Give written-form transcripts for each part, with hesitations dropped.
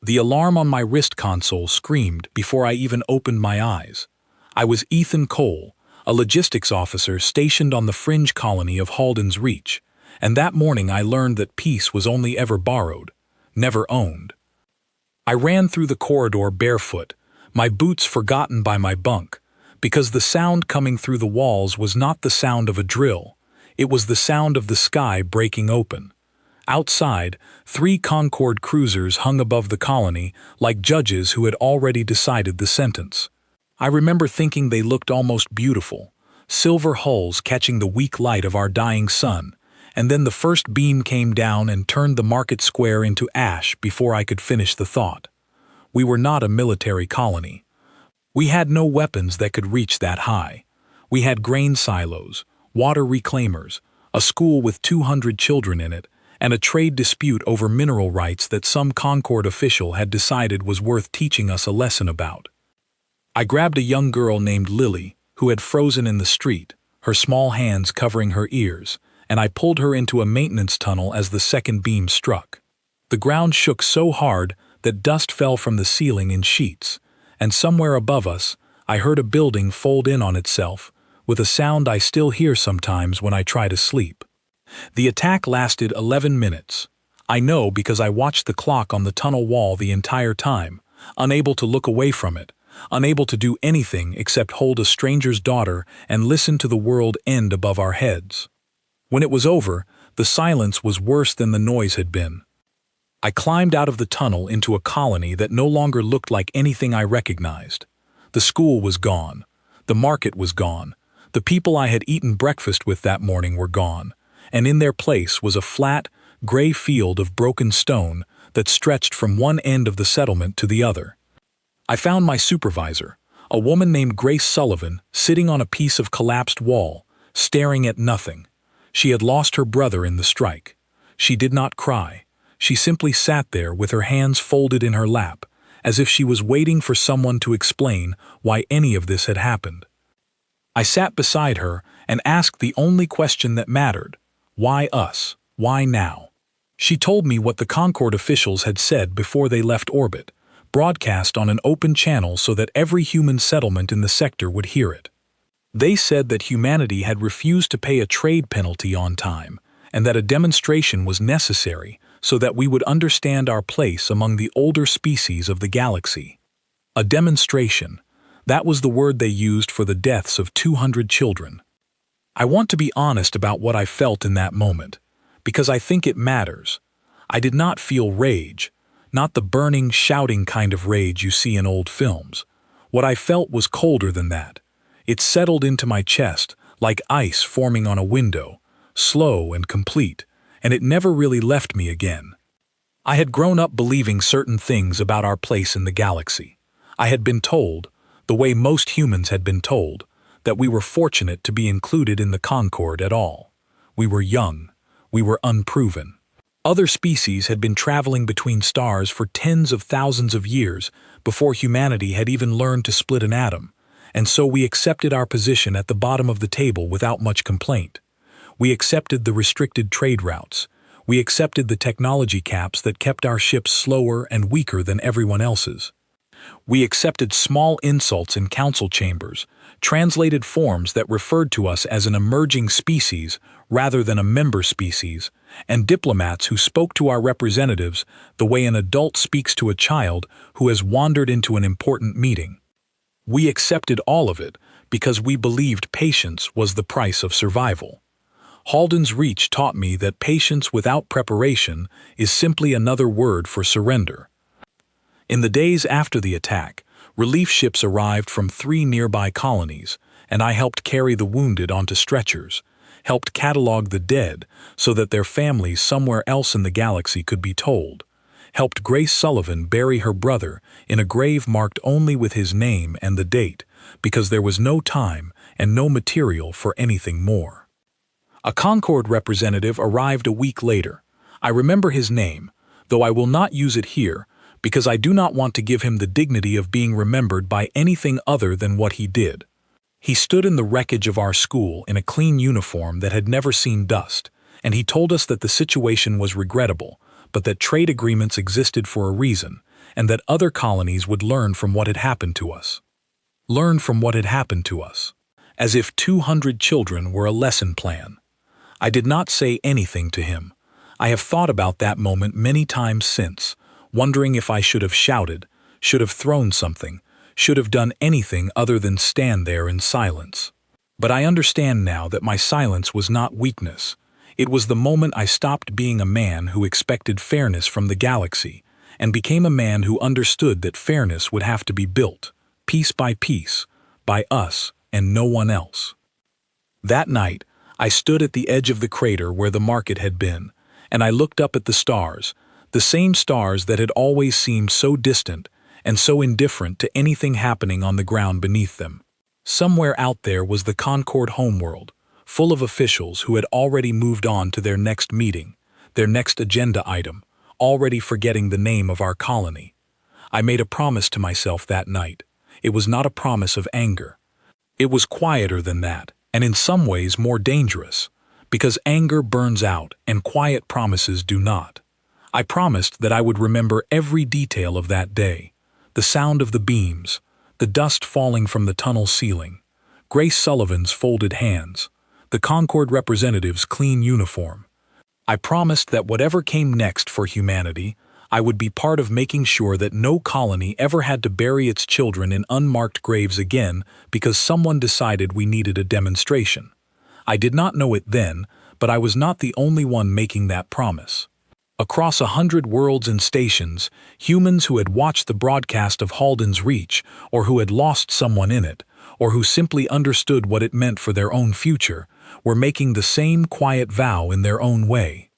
The alarm on my wrist console screamed before I even opened my eyes. I was Ethan Cole, a logistics officer stationed on the fringe colony of Halden's Reach, and that morning I learned that peace was only ever borrowed, never owned. I ran through the corridor barefoot, my boots forgotten by my bunk, because the sound coming through the walls was not the sound of a drill, it was the sound of the sky breaking open. Outside, 3 Concorde cruisers hung above the colony like judges who had already decided the sentence. I remember thinking they looked almost beautiful, silver hulls catching the weak light of our dying sun, and then the first beam came down and turned the market square into ash before I could finish the thought. We were not a military colony. We had no weapons that could reach that high. We had grain silos, water reclaimers, a school with 200 children in it, and a trade dispute over mineral rights that some Concorde official had decided was worth teaching us a lesson about. I grabbed a young girl named Lily, who had frozen in the street, her small hands covering her ears, and I pulled her into a maintenance tunnel as the second beam struck. The ground shook so hard that dust fell from the ceiling in sheets, and somewhere above us, I heard a building fold in on itself, with a sound I still hear sometimes when I try to sleep. The attack lasted 11 minutes. I know because I watched the clock on the tunnel wall the entire time, unable to look away from it, unable to do anything except hold a stranger's daughter and listen to the world end above our heads. When it was over, the silence was worse than the noise had been. I climbed out of the tunnel into a colony that no longer looked like anything I recognized. The school was gone. The market was gone. The people I had eaten breakfast with that morning were gone, and in their place was a flat, gray field of broken stone that stretched from one end of the settlement to the other. I found my supervisor, a woman named Grace Sullivan, sitting on a piece of collapsed wall, staring at nothing. She had lost her brother in the strike. She did not cry. She simply sat there with her hands folded in her lap, as if she was waiting for someone to explain why any of this had happened. I sat beside her and asked the only question that mattered. Why us? Why now? She told me what the Concorde officials had said before they left orbit, broadcast on an open channel so that every human settlement in the sector would hear it. They said that humanity had refused to pay a trade penalty on time, and that a demonstration was necessary so that we would understand our place among the older species of the galaxy. A demonstration. That was the word they used for the deaths of 200 children. I want to be honest about what I felt in that moment, because I think it matters. I did not feel rage, not the burning, shouting kind of rage you see in old films. What I felt was colder than that. It settled into my chest, like ice forming on a window, slow and complete, and it never really left me again. I had grown up believing certain things about our place in the galaxy. I had been told, the way most humans had been told, that we were fortunate to be included in the Concorde at all. We were young. We were unproven. Other species had been traveling between stars for tens of thousands of years before humanity had even learned to split an atom, and so we accepted our position at the bottom of the table without much complaint. We accepted the restricted trade routes. We accepted the technology caps that kept our ships slower and weaker than everyone else's. We accepted small insults in council chambers, translated forms that referred to us as an emerging species rather than a member species, and diplomats who spoke to our representatives the way an adult speaks to a child who has wandered into an important meeting. We accepted all of it because we believed patience was the price of survival. Halden's Reach taught me that patience without preparation is simply another word for surrender. In the days after the attack, relief ships arrived from 3 nearby colonies, and I helped carry the wounded onto stretchers, helped catalog the dead so that their families somewhere else in the galaxy could be told, helped Grace Sullivan bury her brother in a grave marked only with his name and the date, because there was no time and no material for anything more. A Concorde representative arrived a week later. I remember his name, though I will not use it here, because I do not want to give him the dignity of being remembered by anything other than what he did. He stood in the wreckage of our school in a clean uniform that had never seen dust, and he told us that the situation was regrettable, but that trade agreements existed for a reason, and that other colonies would learn from what had happened to us. Learn from what had happened to us. As if 200 children were a lesson plan. I did not say anything to him. I have thought about that moment many times since, wondering if I should have shouted, should have thrown something, should have done anything other than stand there in silence. But I understand now that my silence was not weakness. It was the moment I stopped being a man who expected fairness from the galaxy, and became a man who understood that fairness would have to be built, piece by piece, by us and no one else. That night, I stood at the edge of the crater where the market had been, and I looked up at the stars, the same stars that had always seemed so distant and so indifferent to anything happening on the ground beneath them. Somewhere out there was the Concord homeworld, full of officials who had already moved on to their next meeting, their next agenda item, already forgetting the name of our colony. I made a promise to myself that night. It was not a promise of anger. It was quieter than that, and in some ways more dangerous, because anger burns out and quiet promises do not. I promised that I would remember every detail of that day, the sound of the beams, the dust falling from the tunnel ceiling, Grace Sullivan's folded hands, the Concord representative's clean uniform. I promised that whatever came next for humanity, I would be part of making sure that no colony ever had to bury its children in unmarked graves again because someone decided we needed a demonstration. I did not know it then, but I was not the only one making that promise. Across 100 worlds and stations, humans who had watched the broadcast of Halden's Reach, or who had lost someone in it, or who simply understood what it meant for their own future, were making the same quiet vow in their own way.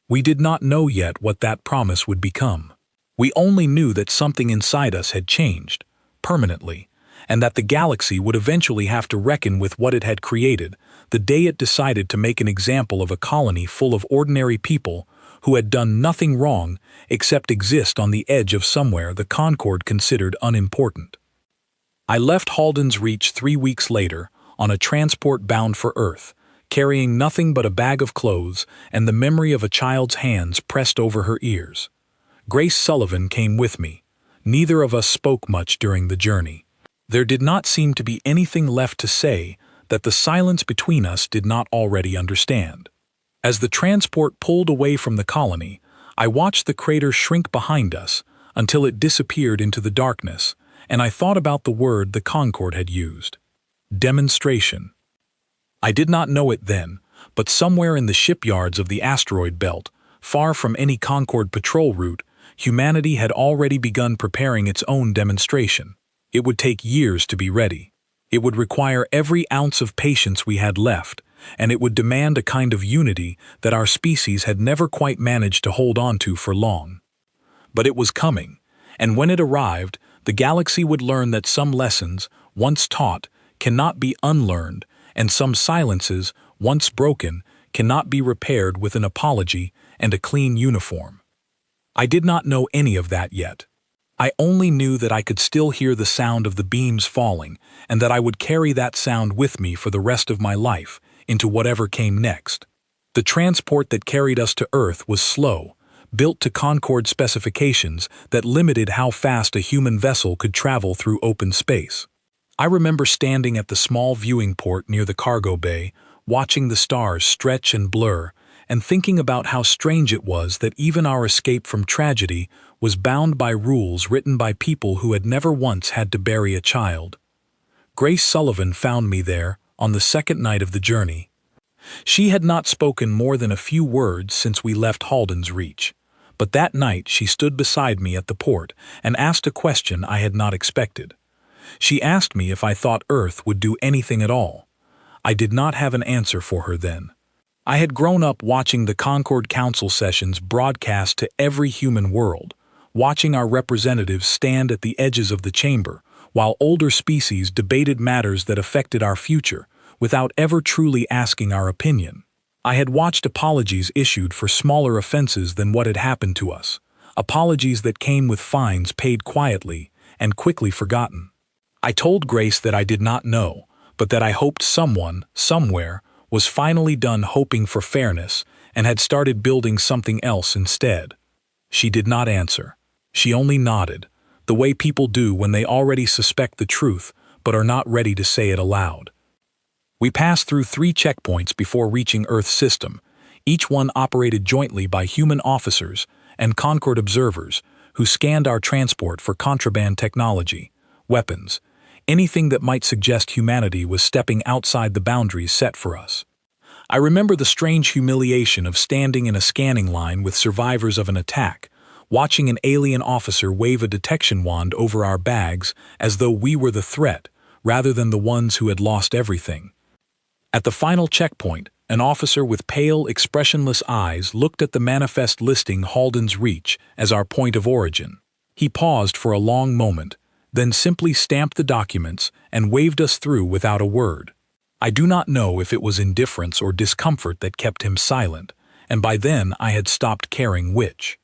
We did not know yet what that promise would become. We only knew that something inside us had changed, permanently, and that the galaxy would eventually have to reckon with what it had created the day it decided to make an example of a colony full of ordinary people who had done nothing wrong except exist on the edge of somewhere the Concord considered unimportant. I left Halden's Reach 3 weeks later on a transport bound for Earth, carrying nothing but a bag of clothes and the memory of a child's hands pressed over her ears. Grace Sullivan came with me. Neither of us spoke much during the journey. There did not seem to be anything left to say that the silence between us did not already understand. As the transport pulled away from the colony, I watched the crater shrink behind us until it disappeared into the darkness, and I thought about the word the Concord had used. Demonstration. I did not know it then, but somewhere in the shipyards of the asteroid belt, far from any Concord patrol route, humanity had already begun preparing its own demonstration. It would take years to be ready. It would require every ounce of patience we had left, and it would demand a kind of unity that our species had never quite managed to hold on to for long. But it was coming, and when it arrived, the galaxy would learn that some lessons, once taught, cannot be unlearned, and some silences, once broken, cannot be repaired with an apology and a clean uniform. I did not know any of that yet. I only knew that I could still hear the sound of the beams falling, and that I would carry that sound with me for the rest of my life, into whatever came next. The transport that carried us to Earth was slow, built to Concord specifications that limited how fast a human vessel could travel through open space. I remember standing at the small viewing port near the cargo bay, watching the stars stretch and blur, and thinking about how strange it was that even our escape from tragedy was bound by rules written by people who had never once had to bury a child. Grace Sullivan found me there on the second night of the journey. She had not spoken more than a few words since we left Halden's Reach, but that night she stood beside me at the port and asked a question I had not expected. She asked me if I thought Earth would do anything at all. I did not have an answer for her then. I had grown up watching the Concord Council sessions broadcast to every human world, watching our representatives stand at the edges of the chamber, while older species debated matters that affected our future, without ever truly asking our opinion. I had watched apologies issued for smaller offenses than what had happened to us, apologies that came with fines paid quietly and quickly forgotten. I told Grace that I did not know, but that I hoped someone, somewhere, was finally done hoping for fairness and had started building something else instead. She did not answer. She only nodded, the way people do when they already suspect the truth but are not ready to say it aloud. We passed through 3 checkpoints before reaching Earth's system, each one operated jointly by human officers and Concord observers who scanned our transport for contraband technology, weapons, anything that might suggest humanity was stepping outside the boundaries set for us. I remember the strange humiliation of standing in a scanning line with survivors of an attack, watching an alien officer wave a detection wand over our bags as though we were the threat, rather than the ones who had lost everything. At the final checkpoint, an officer with pale, expressionless eyes looked at the manifest listing Halden's Reach as our point of origin. He paused for a long moment, then simply stamped the documents and waved us through without a word. I do not know if it was indifference or discomfort that kept him silent, and by then I had stopped caring which.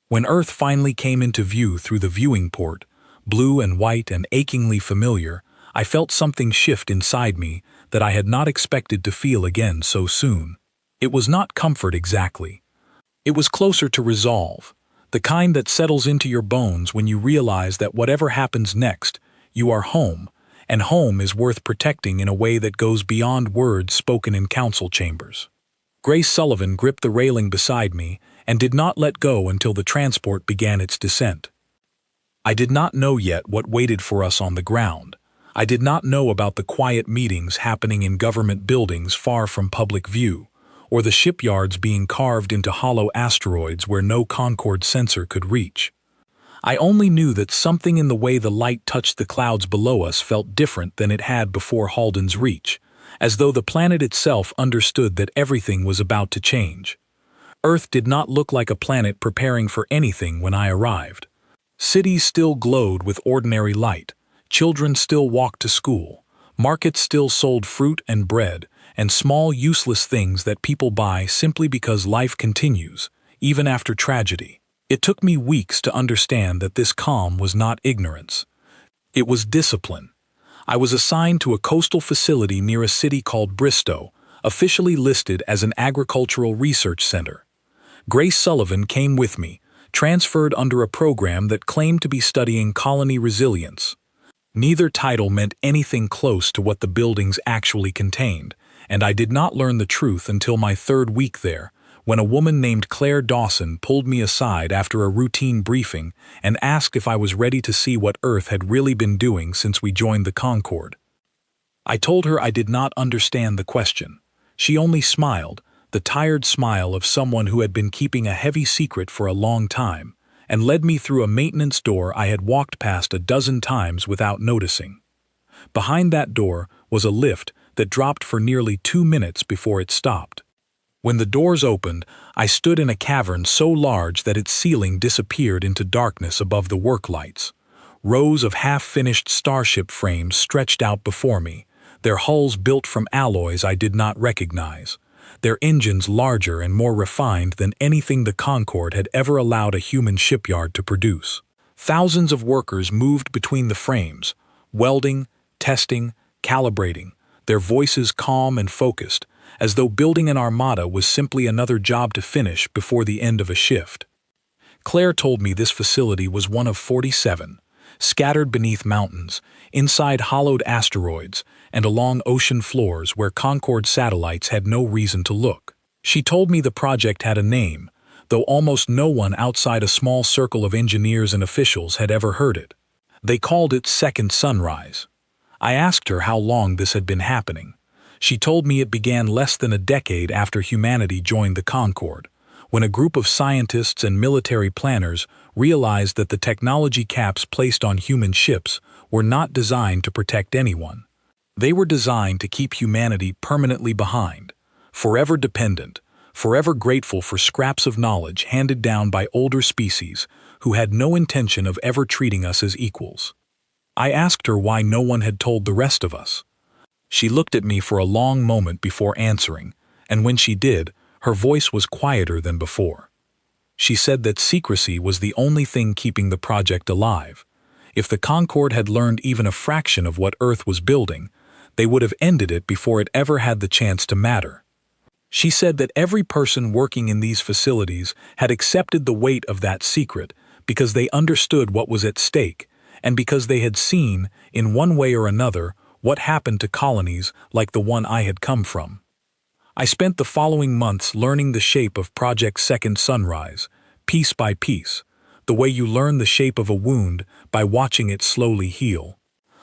When Earth finally came into view through the viewing port, blue and white and achingly familiar, I felt something shift inside me that I had not expected to feel again so soon. It was not comfort exactly. It was closer to resolve, the kind that settles into your bones when you realize that whatever happens next, you are home, and home is worth protecting in a way that goes beyond words spoken in council chambers. Grace Sullivan gripped the railing beside me and did not let go until the transport began its descent. I did not know yet what waited for us on the ground. I did not know about the quiet meetings happening in government buildings far from public view, or the shipyards being carved into hollow asteroids where no Concorde sensor could reach. I only knew that something in the way the light touched the clouds below us felt different than it had before Halden's Reach, as though the planet itself understood that everything was about to change. Earth did not look like a planet preparing for anything when I arrived. Cities still glowed with ordinary light. Children still walked to school, markets still sold fruit and bread, and small useless things that people buy simply because life continues, even after tragedy. It took me weeks to understand that this calm was not ignorance. It was discipline. I was assigned to a coastal facility near a city called Bristow, officially listed as an agricultural research center. Grace Sullivan came with me, transferred under a program that claimed to be studying colony resilience. Neither title meant anything close to what the buildings actually contained, and I did not learn the truth until my 3rd week there, when a woman named Claire Dawson pulled me aside after a routine briefing and asked if I was ready to see what Earth had really been doing since we joined the Concorde. I told her I did not understand the question. She only smiled, the tired smile of someone who had been keeping a heavy secret for a long time, and led me through a maintenance door I had walked past a dozen times without noticing. Behind that door was a lift that dropped for nearly 2 minutes before it stopped. When the doors opened, I stood in a cavern so large that its ceiling disappeared into darkness above the work lights. Rows of half-finished starship frames stretched out before me, their hulls built from alloys I did not recognize, their engines larger and more refined than anything the Concorde had ever allowed a human shipyard to produce. Thousands of workers moved between the frames, welding, testing, calibrating, their voices calm and focused, as though building an armada was simply another job to finish before the end of a shift. Claire told me this facility was one of 47, scattered beneath mountains, inside hollowed asteroids, and along ocean floors where Concorde satellites had no reason to look. She told me the project had a name, though almost no one outside a small circle of engineers and officials had ever heard it. They called it Second Sunrise. I asked her how long this had been happening. She told me it began less than a decade after humanity joined the Concorde, when a group of scientists and military planners realized that the technology caps placed on human ships were not designed to protect anyone. They were designed to keep humanity permanently behind, forever dependent, forever grateful for scraps of knowledge handed down by older species who had no intention of ever treating us as equals. I asked her why no one had told the rest of us. She looked at me for a long moment before answering, and when she did, her voice was quieter than before. She said that secrecy was the only thing keeping the project alive. If the Concorde had learned even a fraction of what Earth was building, they would have ended it before it ever had the chance to matter. She said that every person working in these facilities had accepted the weight of that secret because they understood what was at stake, and because they had seen, in one way or another, what happened to colonies like the one I had come from. I spent the following months learning the shape of Project Second Sunrise, piece by piece, the way you learn the shape of a wound by watching it slowly heal.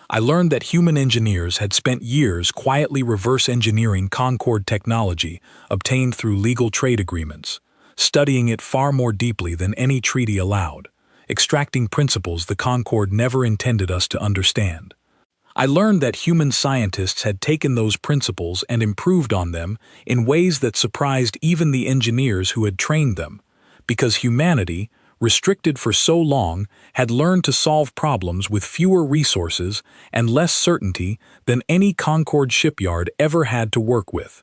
I learned that human engineers had spent years quietly reverse engineering Concorde technology obtained through legal trade agreements, studying it far more deeply than any treaty allowed, extracting principles the Concorde never intended us to understand. I learned that human scientists had taken those principles and improved on them in ways that surprised even the engineers who had trained them, because humanity, restricted for so long, had learned to solve problems with fewer resources and less certainty than any Concorde shipyard ever had to work with.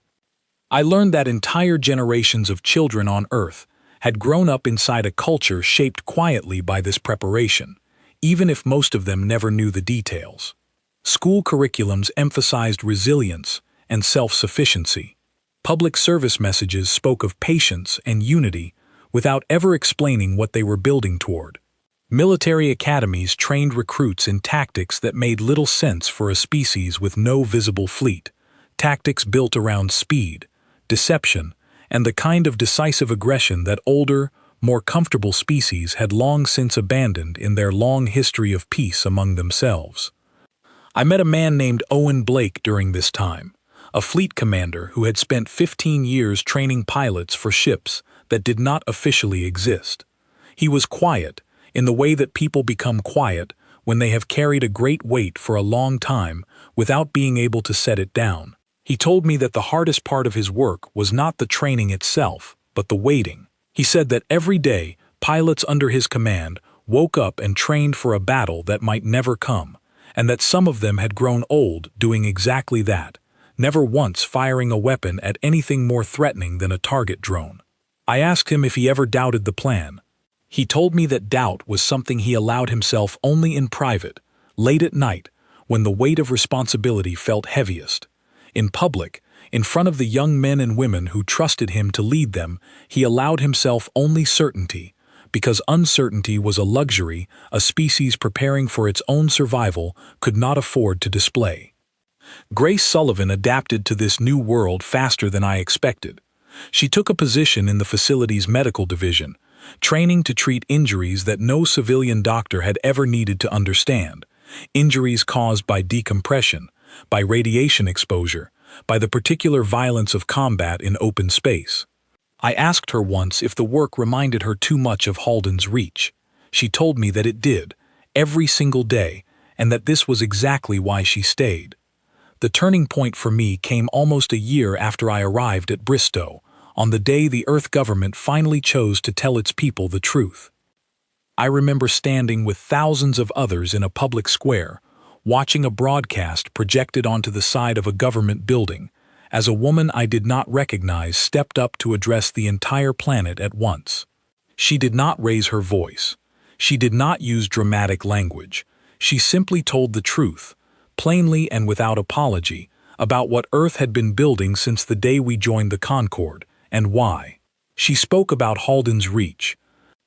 I learned that entire generations of children on Earth had grown up inside a culture shaped quietly by this preparation, even if most of them never knew the details. School curriculums emphasized resilience and self-sufficiency. Public service messages spoke of patience and unity without ever explaining what they were building toward. Military academies trained recruits in tactics that made little sense for a species with no visible fleet, tactics built around speed, deception, and the kind of decisive aggression that older, more comfortable species had long since abandoned in their long history of peace among themselves. I met a man named Owen Blake during this time, a fleet commander who had spent 15 years training pilots for ships that did not officially exist. He was quiet, in the way that people become quiet when they have carried a great weight for a long time without being able to set it down. He told me that the hardest part of his work was not the training itself, but the waiting. He said that every day, pilots under his command woke up and trained for a battle that might never come, and that some of them had grown old doing exactly that, never once firing a weapon at anything more threatening than a target drone. I asked him if he ever doubted the plan. He told me that doubt was something he allowed himself only in private, late at night, when the weight of responsibility felt heaviest. In public, in front of the young men and women who trusted him to lead them, he allowed himself only certainty, because uncertainty was a luxury a species preparing for its own survival could not afford to display. Grace Sullivan adapted to this new world faster than I expected. She took a position in the facility's medical division, training to treat injuries that no civilian doctor had ever needed to understand, injuries caused by decompression, by radiation exposure, by the particular violence of combat in open space. I asked her once if the work reminded her too much of Halden's Reach. She told me that it did, every single day, and that this was exactly why she stayed. The turning point for me came almost a year after I arrived at Bristow, on the day the Earth government finally chose to tell its people the truth. I remember standing with thousands of others in a public square, watching a broadcast projected onto the side of a government building, as a woman I did not recognize stepped up to address the entire planet at once. She did not raise her voice. She did not use dramatic language. She simply told the truth, plainly and without apology, about what Earth had been building since the day we joined the Concorde, and why. She spoke about Halden's Reach.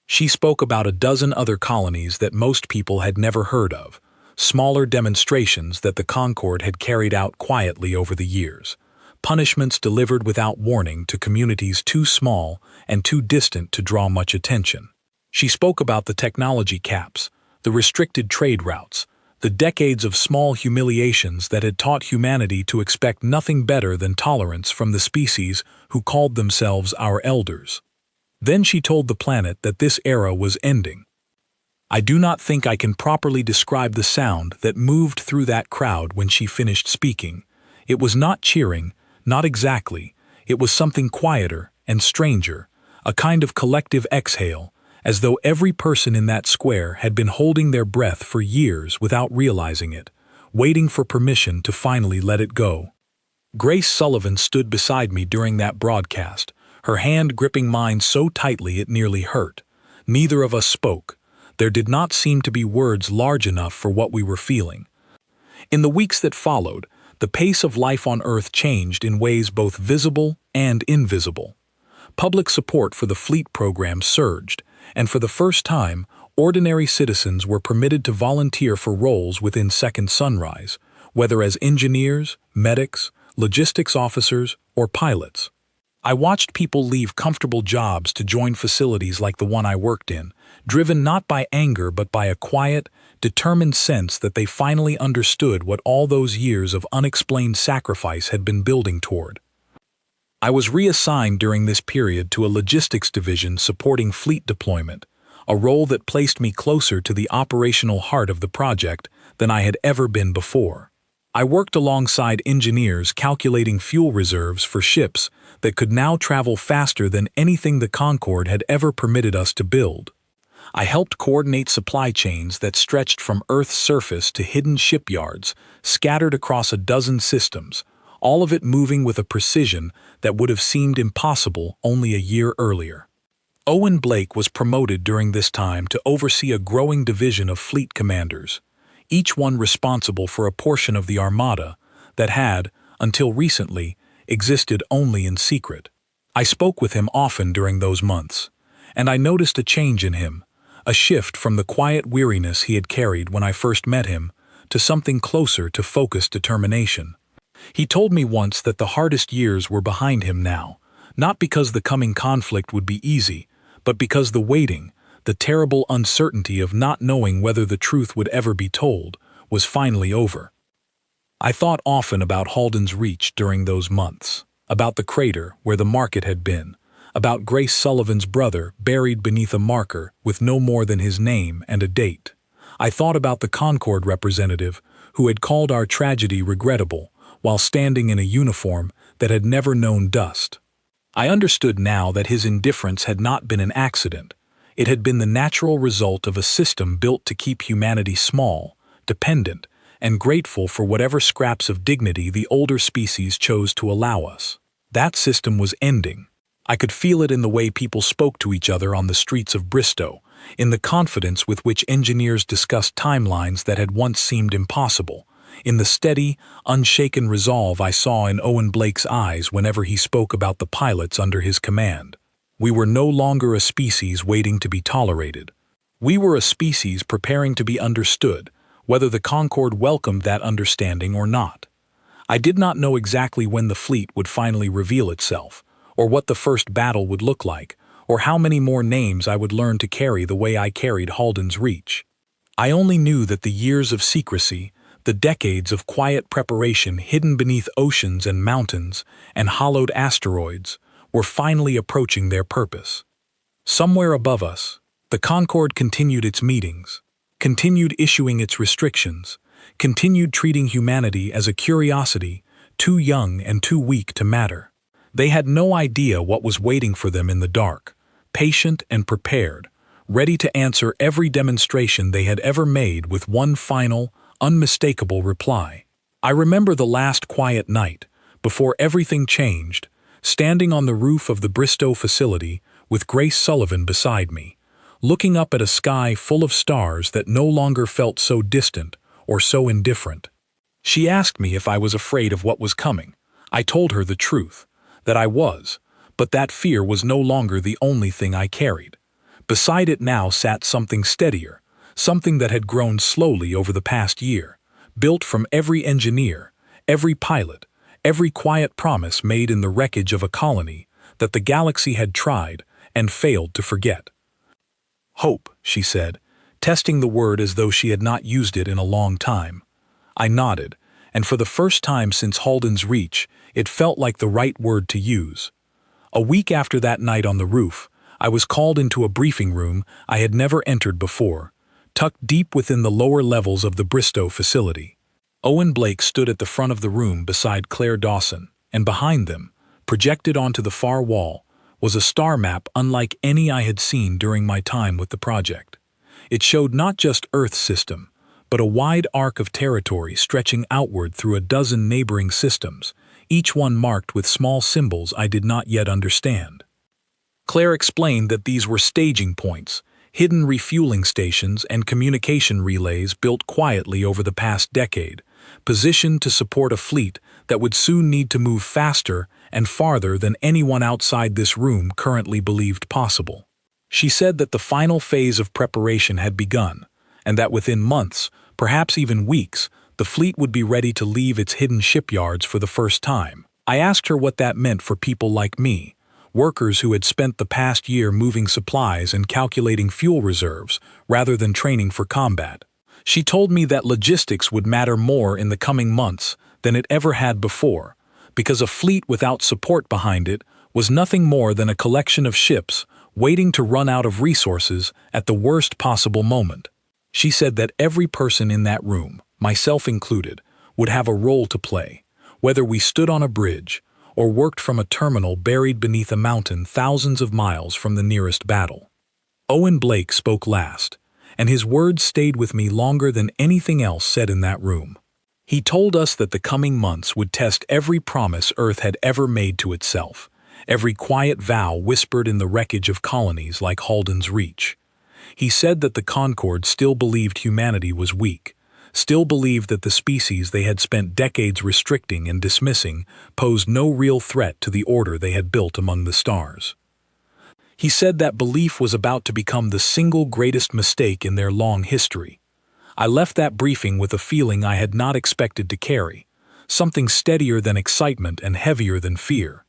She spoke about a dozen other colonies that most people had never heard of, smaller demonstrations that the Concorde had carried out quietly over the years, punishments delivered without warning to communities too small and too distant to draw much attention. She spoke about the technology caps, the restricted trade routes, the decades of small humiliations that had taught humanity to expect nothing better than tolerance from the species who called themselves our elders. Then she told the planet that this era was ending. I do not think I can properly describe the sound that moved through that crowd when she finished speaking. It was not cheering, not exactly. It was something quieter and stranger, a kind of collective exhale, as though every person in that square had been holding their breath for years without realizing it, waiting for permission to finally let it go. Grace Sullivan stood beside me during that broadcast, her hand gripping mine so tightly it nearly hurt. Neither of us spoke. There did not seem to be words large enough for what we were feeling. In the weeks that followed, the pace of life on Earth changed in ways both visible and invisible. Public support for the fleet program surged, and for the first time, Ordinary citizens were permitted to volunteer for roles within Second Sunrise, whether as engineers, medics, logistics officers, or pilots. I watched people leave comfortable jobs to join facilities like the one I worked in, driven not by anger but by a quiet, determined sense that they finally understood what all those years of unexplained sacrifice had been building toward. I was reassigned during this period to a logistics division supporting fleet deployment, a role that placed me closer to the operational heart of the project than I had ever been before. I worked alongside engineers calculating fuel reserves for ships that could now travel faster than anything the Concorde had ever permitted us to build. I helped coordinate supply chains that stretched from Earth's surface to hidden shipyards, scattered across a dozen systems, all of it moving with a precision that would have seemed impossible only a year earlier. Owen Blake was promoted during this time to oversee a growing division of fleet commanders, each one responsible for a portion of the armada that had, until recently, existed only in secret. I spoke with him often during those months, and I noticed a change in him, a shift from the quiet weariness he had carried when I first met him to something closer to focused determination. He told me once that the hardest years were behind him now, not because the coming conflict would be easy, but because the waiting, the terrible uncertainty of not knowing whether the truth would ever be told, was finally over. I thought often about Halden's Reach during those months, about the crater where the market had been, about Grace Sullivan's brother buried beneath a marker with no more than his name and a date. I thought about the Concorde representative who had called our tragedy regrettable while standing in a uniform that had never known dust. I understood now that his indifference had not been an accident. It had been the natural result of a system built to keep humanity small, dependent, and grateful for whatever scraps of dignity the older species chose to allow us. That system was ending. I could feel it in the way people spoke to each other on the streets of Bristow, in the confidence with which engineers discussed timelines that had once seemed impossible, in the steady, unshaken resolve I saw in Owen Blake's eyes whenever he spoke about the pilots under his command. We were no longer a species waiting to be tolerated. We were a species preparing to be understood, whether the Concorde welcomed that understanding or not. I did not know exactly when the fleet would finally reveal itself, or what the first battle would look like, or how many more names I would learn to carry the way I carried Halden's Reach. I only knew that the years of secrecy, the decades of quiet preparation hidden beneath oceans and mountains and hollowed asteroids, were finally approaching their purpose. Somewhere above us, the Concorde continued its meetings, continued issuing its restrictions, continued treating humanity as a curiosity too young and too weak to matter. They had no idea what was waiting for them in the dark, patient and prepared, ready to answer every demonstration they had ever made with one final, unmistakable reply. I remember the last quiet night, before everything changed, standing on the roof of the Bristow facility with Grace Sullivan beside me, looking up at a sky full of stars that no longer felt so distant or so indifferent. She asked me if I was afraid of what was coming. I told her the truth, that I was, but that fear was no longer the only thing I carried. Beside it now sat something steadier, something that had grown slowly over the past year, built from every engineer, every pilot, every quiet promise made in the wreckage of a colony that the galaxy had tried and failed to forget. Hope, she said, testing the word as though she had not used it in a long time. I nodded, and for the first time since Halden's Reach, it felt like the right word to use. A week after that night on the roof, I was called into a briefing room I had never entered before, tucked deep within the lower levels of the Bristow facility. Owen Blake stood at the front of the room beside Claire Dawson, and behind them, projected onto the far wall, was a star map unlike any I had seen during my time with the project. It showed not just Earth's system, but a wide arc of territory stretching outward through a dozen neighboring systems, each one marked with small symbols I did not yet understand. Claire explained that these were staging points, hidden refueling stations and communication relays built quietly over the past decade, positioned to support a fleet that would soon need to move faster and farther than anyone outside this room currently believed possible. She said that the final phase of preparation had begun, and that within months, perhaps even weeks, the fleet would be ready to leave its hidden shipyards for the first time. I asked her what that meant for people like me, workers who had spent the past year moving supplies and calculating fuel reserves rather than training for combat. She told me that logistics would matter more in the coming months than it ever had before, because a fleet without support behind it was nothing more than a collection of ships waiting to run out of resources at the worst possible moment. She said that every person in that room, myself included, would have a role to play, whether we stood on a bridge or worked from a terminal buried beneath a mountain thousands of miles from the nearest battle. Owen Blake spoke last, and his words stayed with me longer than anything else said in that room. He told us that the coming months would test every promise Earth had ever made to itself, every quiet vow whispered in the wreckage of colonies like Halden's Reach. He said that the Concord still believed humanity was weak, still believed that the species they had spent decades restricting and dismissing posed no real threat to the order they had built among the stars. He said that belief was about to become the single greatest mistake in their long history. I left that briefing with a feeling I had not expected to carry, something steadier than excitement and heavier than fear.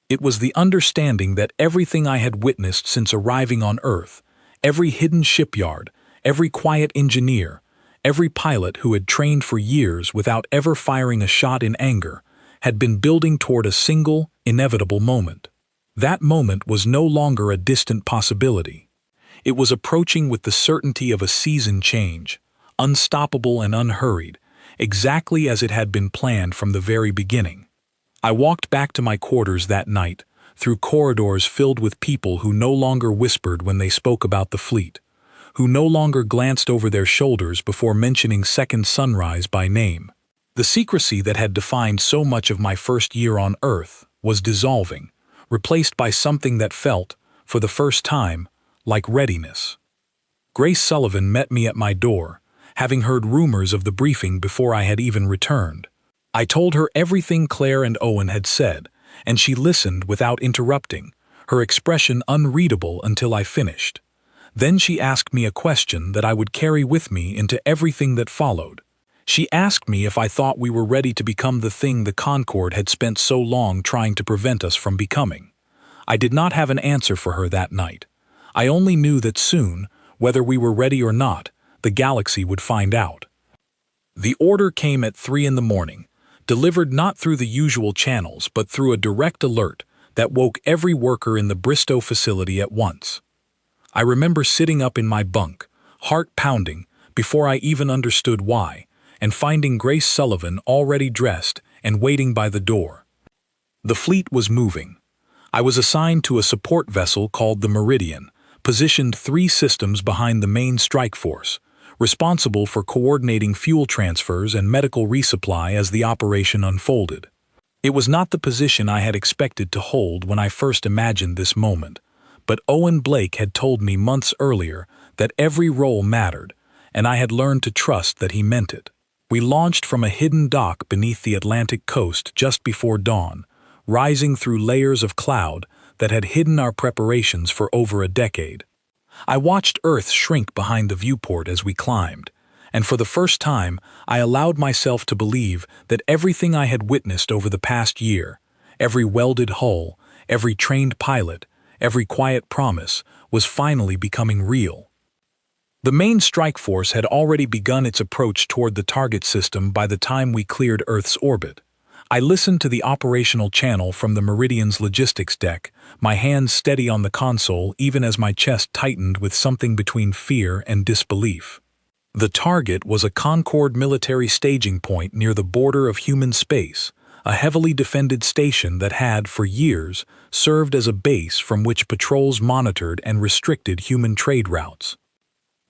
It was the understanding that everything I had witnessed since arriving on Earth, every hidden shipyard, every quiet engineer, every pilot who had trained for years without ever firing a shot in anger, had been building toward a single, inevitable moment. That moment was no longer a distant possibility. It was approaching with the certainty of a season change, unstoppable and unhurried, exactly as it had been planned from the very beginning. I walked back to my quarters that night, through corridors filled with people who no longer whispered when they spoke about the fleet, who no longer glanced over their shoulders before mentioning Second Sunrise by name. The secrecy that had defined so much of my first year on Earth was dissolving, replaced by something that felt, for the first time, like readiness. Grace Sullivan met me at my door, having heard rumors of the briefing before I had even returned. I told her everything Claire and Owen had said, and she listened without interrupting, her expression unreadable until I finished. Then she asked me a question that I would carry with me into everything that followed. She asked me if I thought we were ready to become the thing the Concord had spent so long trying to prevent us from becoming. I did not have an answer for her that night. I only knew that soon, whether we were ready or not, the galaxy would find out. The order came at 3 in the morning, delivered not through the usual channels but through a direct alert that woke every worker in the Bristow facility at once. I remember sitting up in my bunk, heart pounding, before I even understood why, and finding Grace Sullivan already dressed and waiting by the door. The fleet was moving. I was assigned to a support vessel called the Meridian, positioned 3 systems behind the main strike force, responsible for coordinating fuel transfers and medical resupply as the operation unfolded. It was not the position I had expected to hold when I first imagined this moment, but Owen Blake had told me months earlier that every role mattered, and I had learned to trust that he meant it. We launched from a hidden dock beneath the Atlantic coast just before dawn, rising through layers of cloud that had hidden our preparations for over a decade. I watched Earth shrink behind the viewport as we climbed, and for the first time I allowed myself to believe that everything I had witnessed over the past year, every welded hull, every trained pilot, every quiet promise, was finally becoming real. The main strike force had already begun its approach toward the target system by the time we cleared Earth's orbit. I listened to the operational channel from the Meridian's logistics deck, my hands steady on the console even as my chest tightened with something between fear and disbelief. The target was a Concord military staging point near the border of human space, a heavily defended station that had, for years, served as a base from which patrols monitored and restricted human trade routes.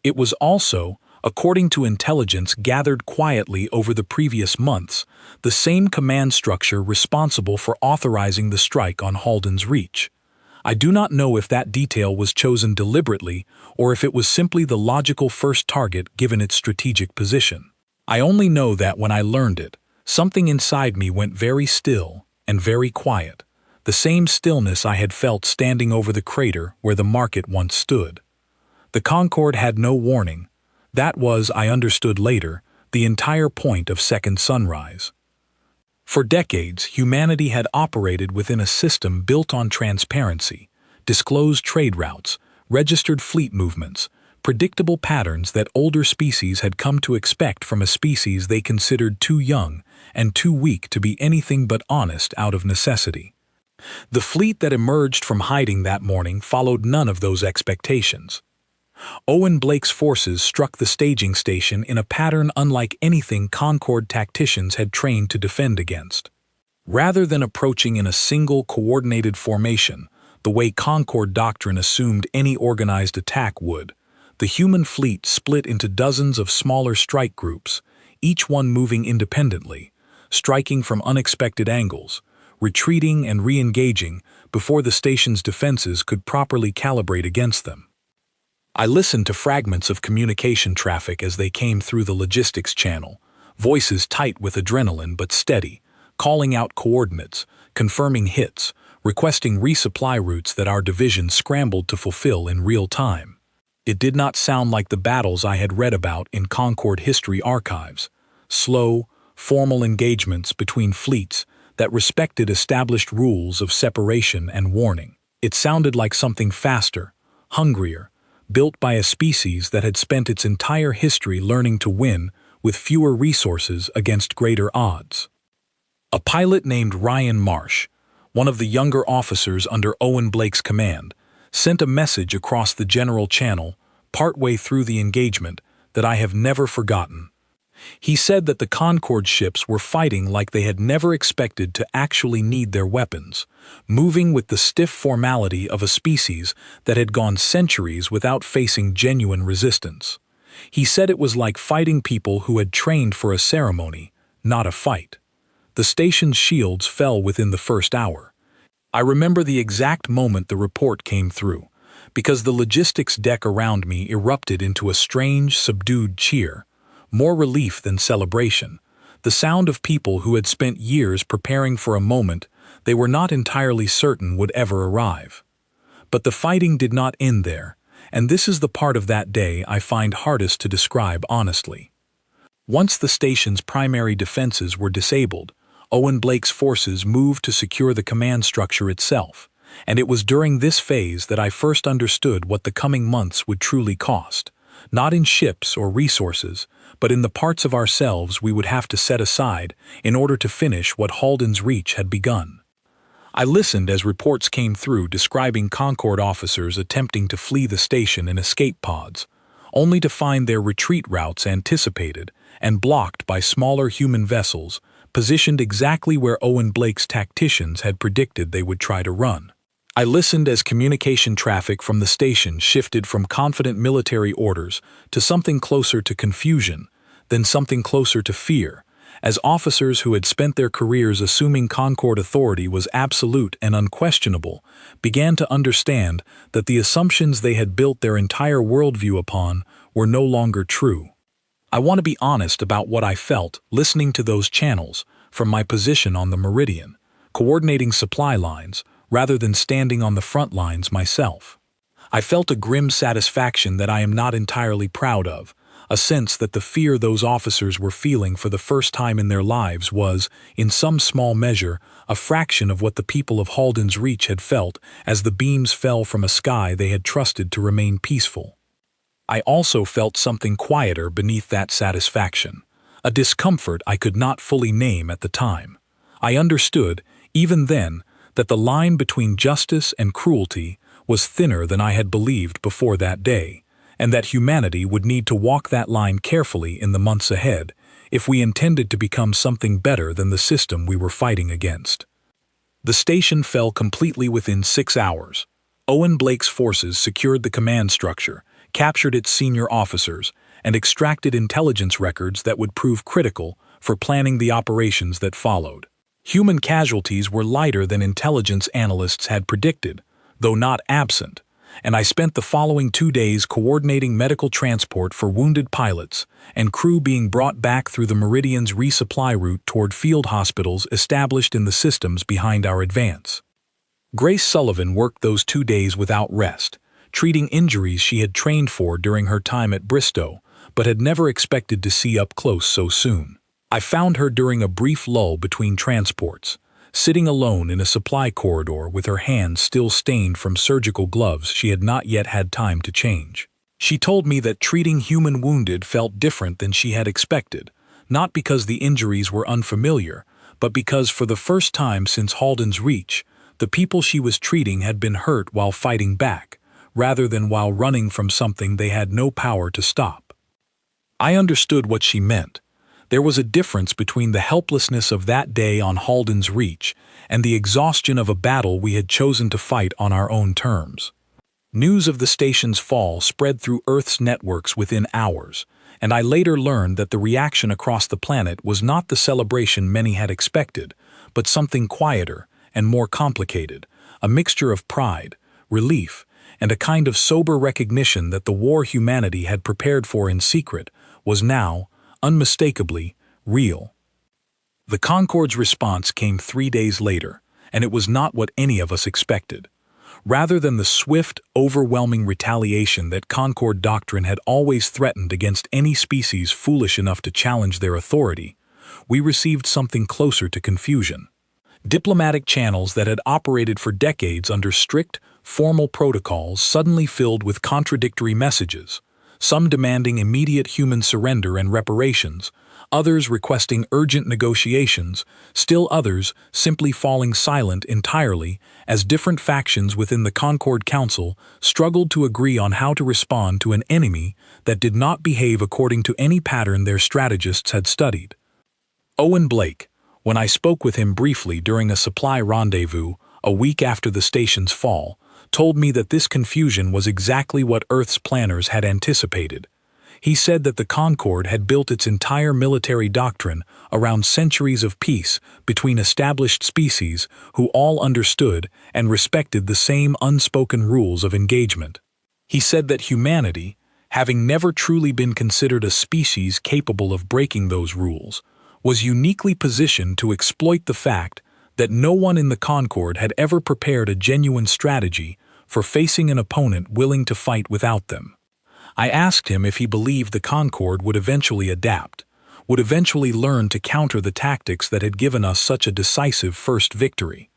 It was also, according to intelligence gathered quietly over the previous months, the same command structure responsible for authorizing the strike on Halden's Reach. I do not know if that detail was chosen deliberately or if it was simply the logical first target given its strategic position. I only know that when I learned it, something inside me went very still and very quiet, the same stillness I had felt standing over the crater where the market once stood. The Concorde had no warning. That was, I understood later, the entire point of Second Sunrise. For decades, humanity had operated within a system built on transparency, disclosed trade routes, registered fleet movements, predictable patterns that older species had come to expect from a species they considered too young and too weak to be anything but honest out of necessity. The fleet that emerged from hiding that morning followed none of those expectations. Owen Blake's forces struck the staging station in a pattern unlike anything Concorde tacticians had trained to defend against. Rather than approaching in a single coordinated formation, the way Concorde doctrine assumed any organized attack would, the human fleet split into dozens of smaller strike groups, each one moving independently, striking from unexpected angles, retreating and re-engaging before the station's defenses could properly calibrate against them. I listened to fragments of communication traffic as they came through the logistics channel, voices tight with adrenaline but steady, calling out coordinates, confirming hits, requesting resupply routes that our division scrambled to fulfill in real time. It did not sound like the battles I had read about in Concorde history archives, slow, formal engagements between fleets that respected established rules of separation and warning. It sounded like something faster, hungrier, built by a species that had spent its entire history learning to win with fewer resources against greater odds. A pilot named Ryan Marsh, one of the younger officers under Owen Blake's command, sent a message across the general channel partway through the engagement that I have never forgotten. He said that the Concorde ships were fighting like they had never expected to actually need their weapons, moving with the stiff formality of a species that had gone centuries without facing genuine resistance. He said it was like fighting people who had trained for a ceremony, not a fight. The station's shields fell within the first hour. I remember the exact moment the report came through, because the logistics deck around me erupted into a strange, subdued cheer. More relief than celebration, the sound of people who had spent years preparing for a moment they were not entirely certain would ever arrive. But the fighting did not end there, and this is the part of that day I find hardest to describe honestly. Once the station's primary defenses were disabled, Owen Blake's forces moved to secure the command structure itself, and it was during this phase that I first understood what the coming months would truly cost, not in ships or resources, but in the parts of ourselves we would have to set aside in order to finish what Halden's Reach had begun. I listened as reports came through describing Concorde officers attempting to flee the station in escape pods, only to find their retreat routes anticipated and blocked by smaller human vessels positioned exactly where Owen Blake's tacticians had predicted they would try to run. I listened as communication traffic from the station shifted from confident military orders to something closer to confusion, then something closer to fear, as officers who had spent their careers assuming Concorde authority was absolute and unquestionable began to understand that the assumptions they had built their entire worldview upon were no longer true. I want to be honest about what I felt listening to those channels from my position on the Meridian, coordinating supply lines, rather than standing on the front lines myself. I felt a grim satisfaction that I am not entirely proud of, a sense that the fear those officers were feeling for the first time in their lives was, in some small measure, a fraction of what the people of Halden's Reach had felt as the beams fell from a sky they had trusted to remain peaceful. I also felt something quieter beneath that satisfaction, a discomfort I could not fully name at the time. I understood, even then, that the line between justice and cruelty was thinner than I had believed before that day, and that humanity would need to walk that line carefully in the months ahead if we intended to become something better than the system we were fighting against. The station fell completely within 6 hours. Owen Blake's forces secured the command structure, captured its senior officers, and extracted intelligence records that would prove critical for planning the operations that followed. Human casualties were lighter than intelligence analysts had predicted, though not absent, and I spent the following 2 days coordinating medical transport for wounded pilots and crew being brought back through the Meridian's resupply route toward field hospitals established in the systems behind our advance. Grace Sullivan worked those 2 days without rest, treating injuries she had trained for during her time at Bristow, but had never expected to see up close so soon. I found her during a brief lull between transports, sitting alone in a supply corridor with her hands still stained from surgical gloves she had not yet had time to change. She told me that treating human wounded felt different than she had expected, not because the injuries were unfamiliar, but because for the first time since Halden's Reach, the people she was treating had been hurt while fighting back, rather than while running from something they had no power to stop. I understood what she meant. There was a difference between the helplessness of that day on Halden's Reach and the exhaustion of a battle we had chosen to fight on our own terms. News of the station's fall spread through Earth's networks within hours, and I later learned that the reaction across the planet was not the celebration many had expected, but something quieter and more complicated, a mixture of pride, relief, and a kind of sober recognition that the war humanity had prepared for in secret was now, unmistakably, real. The Concorde's response came 3 days later, and it was not what any of us expected. Rather than the swift, overwhelming retaliation that Concorde doctrine had always threatened against any species foolish enough to challenge their authority, we received something closer to confusion. Diplomatic channels that had operated for decades under strict, formal protocols suddenly filled with contradictory messages, some demanding immediate human surrender and reparations, others requesting urgent negotiations, still others simply falling silent entirely as different factions within the Concorde Council struggled to agree on how to respond to an enemy that did not behave according to any pattern their strategists had studied. Owen Blake, when I spoke with him briefly during a supply rendezvous a week after the station's fall, told me that this confusion was exactly what Earth's planners had anticipated. He said that the Concorde had built its entire military doctrine around centuries of peace between established species who all understood and respected the same unspoken rules of engagement. He said that humanity, having never truly been considered a species capable of breaking those rules, was uniquely positioned to exploit the fact that no one in the Concorde had ever prepared a genuine strategy for facing an opponent willing to fight without them. I asked him if he believed the Concorde would eventually adapt, would eventually learn to counter the tactics that had given us such a decisive first victory.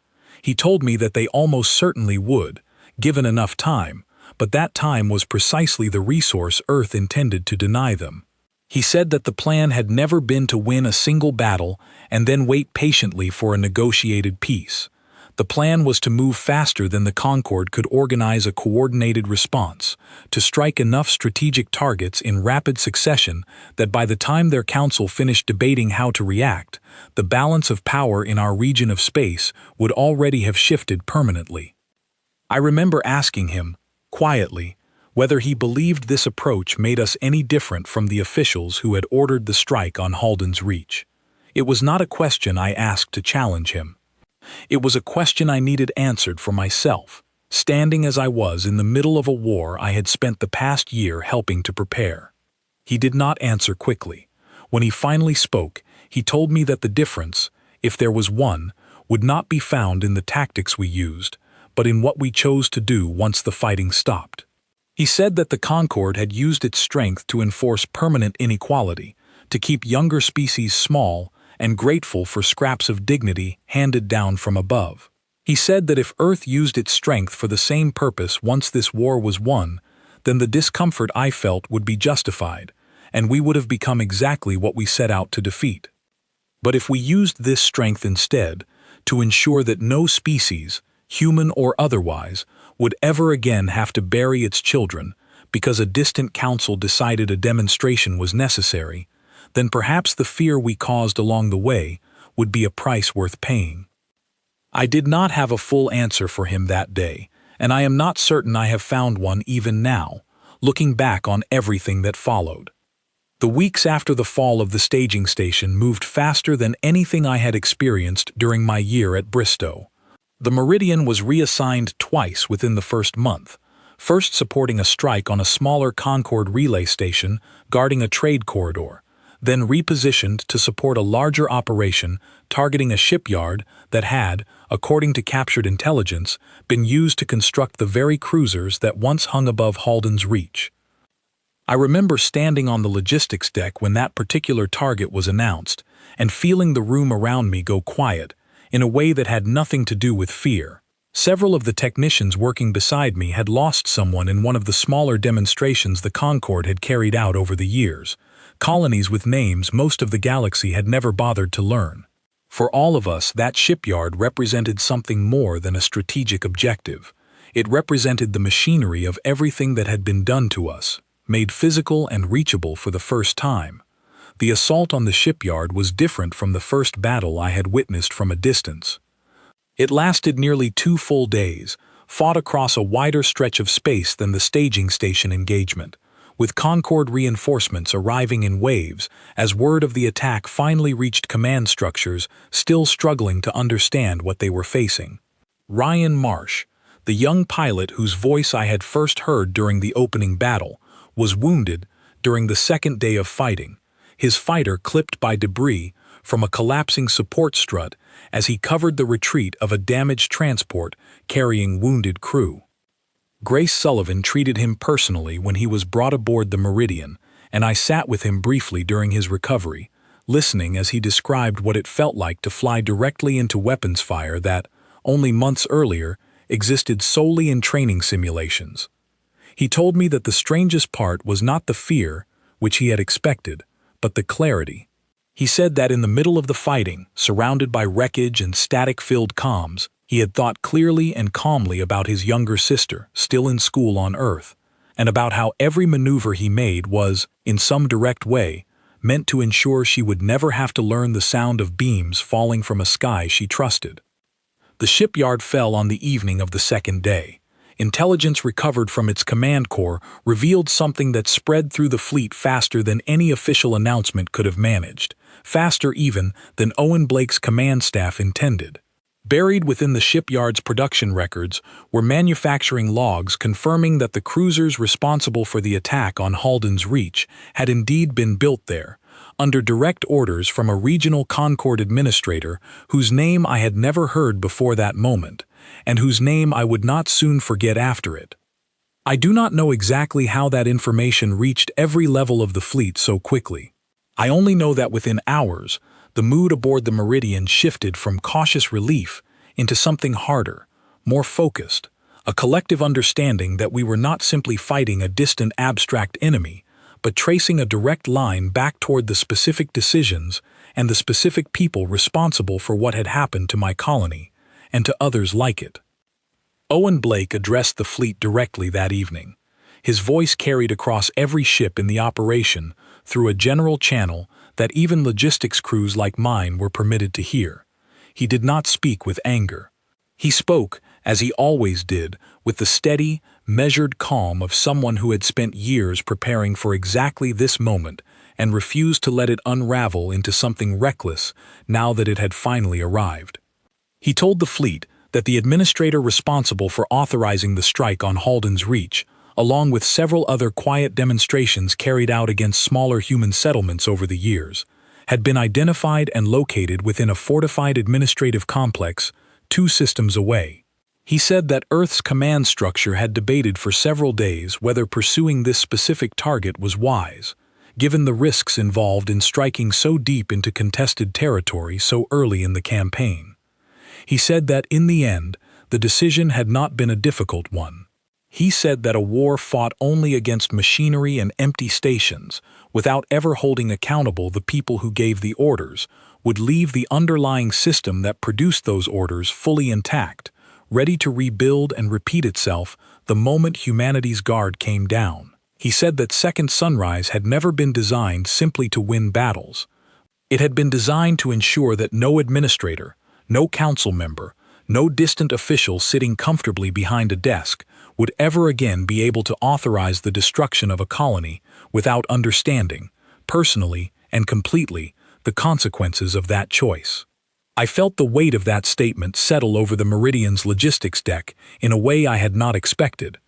He told me that they almost certainly would, given enough time, but that time was precisely the resource Earth intended to deny them. He said that the plan had never been to win a single battle and then wait patiently for a negotiated peace. The plan was to move faster than the Concorde could organize a coordinated response, to strike enough strategic targets in rapid succession that by the time their council finished debating how to react, the balance of power in our region of space would already have shifted permanently. I remember asking him, quietly, whether he believed this approach made us any different from the officials who had ordered the strike on Halden's Reach. It was not a question I asked to challenge him. It was a question I needed answered for myself, standing as I was in the middle of a war I had spent the past year helping to prepare. He did not answer quickly. When he finally spoke, he told me that the difference, if there was one, would not be found in the tactics we used, but in what we chose to do once the fighting stopped. He said that the Concorde had used its strength to enforce permanent inequality, to keep younger species small and grateful for scraps of dignity handed down from above. He said that if Earth used its strength for the same purpose once this war was won, then the discomfort I felt would be justified, and we would have become exactly what we set out to defeat. But if we used this strength instead, to ensure that no species, human or otherwise, would ever again have to bury its children because a distant council decided a demonstration was necessary, then perhaps the fear we caused along the way would be a price worth paying. I did not have a full answer for him that day, and I am not certain I have found one even now, looking back on everything that followed. The weeks after the fall of the staging station moved faster than anything I had experienced during my year at Bristow. The Meridian was reassigned twice within the first month, first supporting a strike on a smaller Concorde relay station guarding a trade corridor, then repositioned to support a larger operation targeting a shipyard that had, according to captured intelligence, been used to construct the very cruisers that once hung above Halden's reach. I remember standing on the logistics deck when that particular target was announced, and feeling the room around me go quiet, in a way that had nothing to do with fear. Several of the technicians working beside me had lost someone in one of the smaller demonstrations the Concorde had carried out over the years, colonies with names most of the galaxy had never bothered to learn. For all of us, that shipyard represented something more than a strategic objective. It represented the machinery of everything that had been done to us, made physical and reachable for the first time. The assault on the shipyard was different from the first battle I had witnessed from a distance. It lasted nearly 2 full days, fought across a wider stretch of space than the staging station engagement, with Concorde reinforcements arriving in waves as word of the attack finally reached command structures still struggling to understand what they were facing. Ryan Marsh, the young pilot whose voice I had first heard during the opening battle, was wounded during the second day of fighting, his fighter clipped by debris from a collapsing support strut as he covered the retreat of a damaged transport carrying wounded crew. Grace Sullivan treated him personally when he was brought aboard the Meridian, and I sat with him briefly during his recovery, listening as he described what it felt like to fly directly into weapons fire that, only months earlier, existed solely in training simulations. He told me that the strangest part was not the fear, which he had expected, but the clarity. He said that in the middle of the fighting, surrounded by wreckage and static-filled comms, he had thought clearly and calmly about his younger sister, still in school on Earth, and about how every maneuver he made was, in some direct way, meant to ensure she would never have to learn the sound of beams falling from a sky she trusted. The shipyard fell on the evening of the second day. Intelligence recovered from its command core revealed something that spread through the fleet faster than any official announcement could have managed, faster even than Owen Blake's command staff intended. Buried within the shipyard's production records were manufacturing logs confirming that the cruisers responsible for the attack on Halden's Reach had indeed been built there, under direct orders from a regional Concorde administrator whose name I had never heard before that moment, and whose name I would not soon forget after it. I do not know exactly how that information reached every level of the fleet so quickly. I only know that within hours, the mood aboard the Meridian shifted from cautious relief into something harder, more focused, a collective understanding that we were not simply fighting a distant abstract enemy, but tracing a direct line back toward the specific decisions and the specific people responsible for what had happened to my colony, and to others like it. Owen Blake addressed the fleet directly that evening. His voice carried across every ship in the operation through a general channel that even logistics crews like mine were permitted to hear. He did not speak with anger. He spoke, as he always did, with the steady, measured calm of someone who had spent years preparing for exactly this moment and refused to let it unravel into something reckless now that it had finally arrived. He told the fleet that the administrator responsible for authorizing the strike on Halden's Reach, along with several other quiet demonstrations carried out against smaller human settlements over the years, had been identified and located within a fortified administrative complex 2 systems away. He said that Earth's command structure had debated for several days whether pursuing this specific target was wise, given the risks involved in striking so deep into contested territory so early in the campaign. He said that in the end, the decision had not been a difficult one. He said that a war fought only against machinery and empty stations, without ever holding accountable the people who gave the orders, would leave the underlying system that produced those orders fully intact, ready to rebuild and repeat itself the moment humanity's guard came down. He said that Second Sunrise had never been designed simply to win battles. It had been designed to ensure that no administrator, no council member, no distant official sitting comfortably behind a desk would ever again be able to authorize the destruction of a colony without understanding, personally and completely, the consequences of that choice. I felt the weight of that statement settle over the Meridian's logistics deck in a way I had not expected.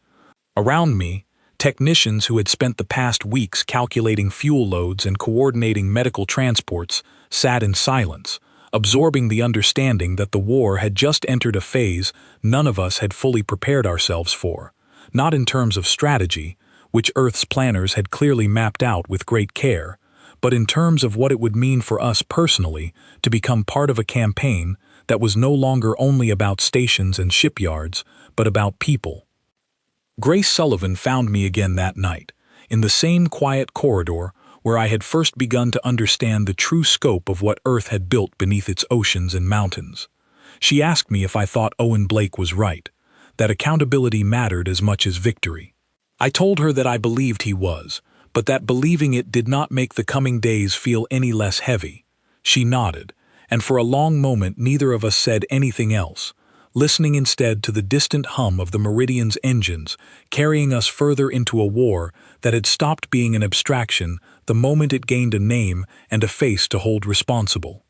Around me, Technicians who had spent the past weeks calculating fuel loads and coordinating medical transports sat in silence, absorbing the understanding that the war had just entered a phase none of us had fully prepared ourselves for, not in terms of strategy, which Earth's planners had clearly mapped out with great care, but in terms of what it would mean for us personally to become part of a campaign that was no longer only about stations and shipyards, but about people. Grace Sullivan found me again that night, in the same quiet corridor where I had first begun to understand the true scope of what Earth had built beneath its oceans and mountains. She asked me if I thought Owen Blake was right, that accountability mattered as much as victory. I told her that I believed he was, but that believing it did not make the coming days feel any less heavy. She nodded, and for a long moment neither of us said anything else, listening instead to the distant hum of the Meridian's engines, carrying us further into a war that had stopped being an abstraction the moment it gained a name and a face to hold responsible.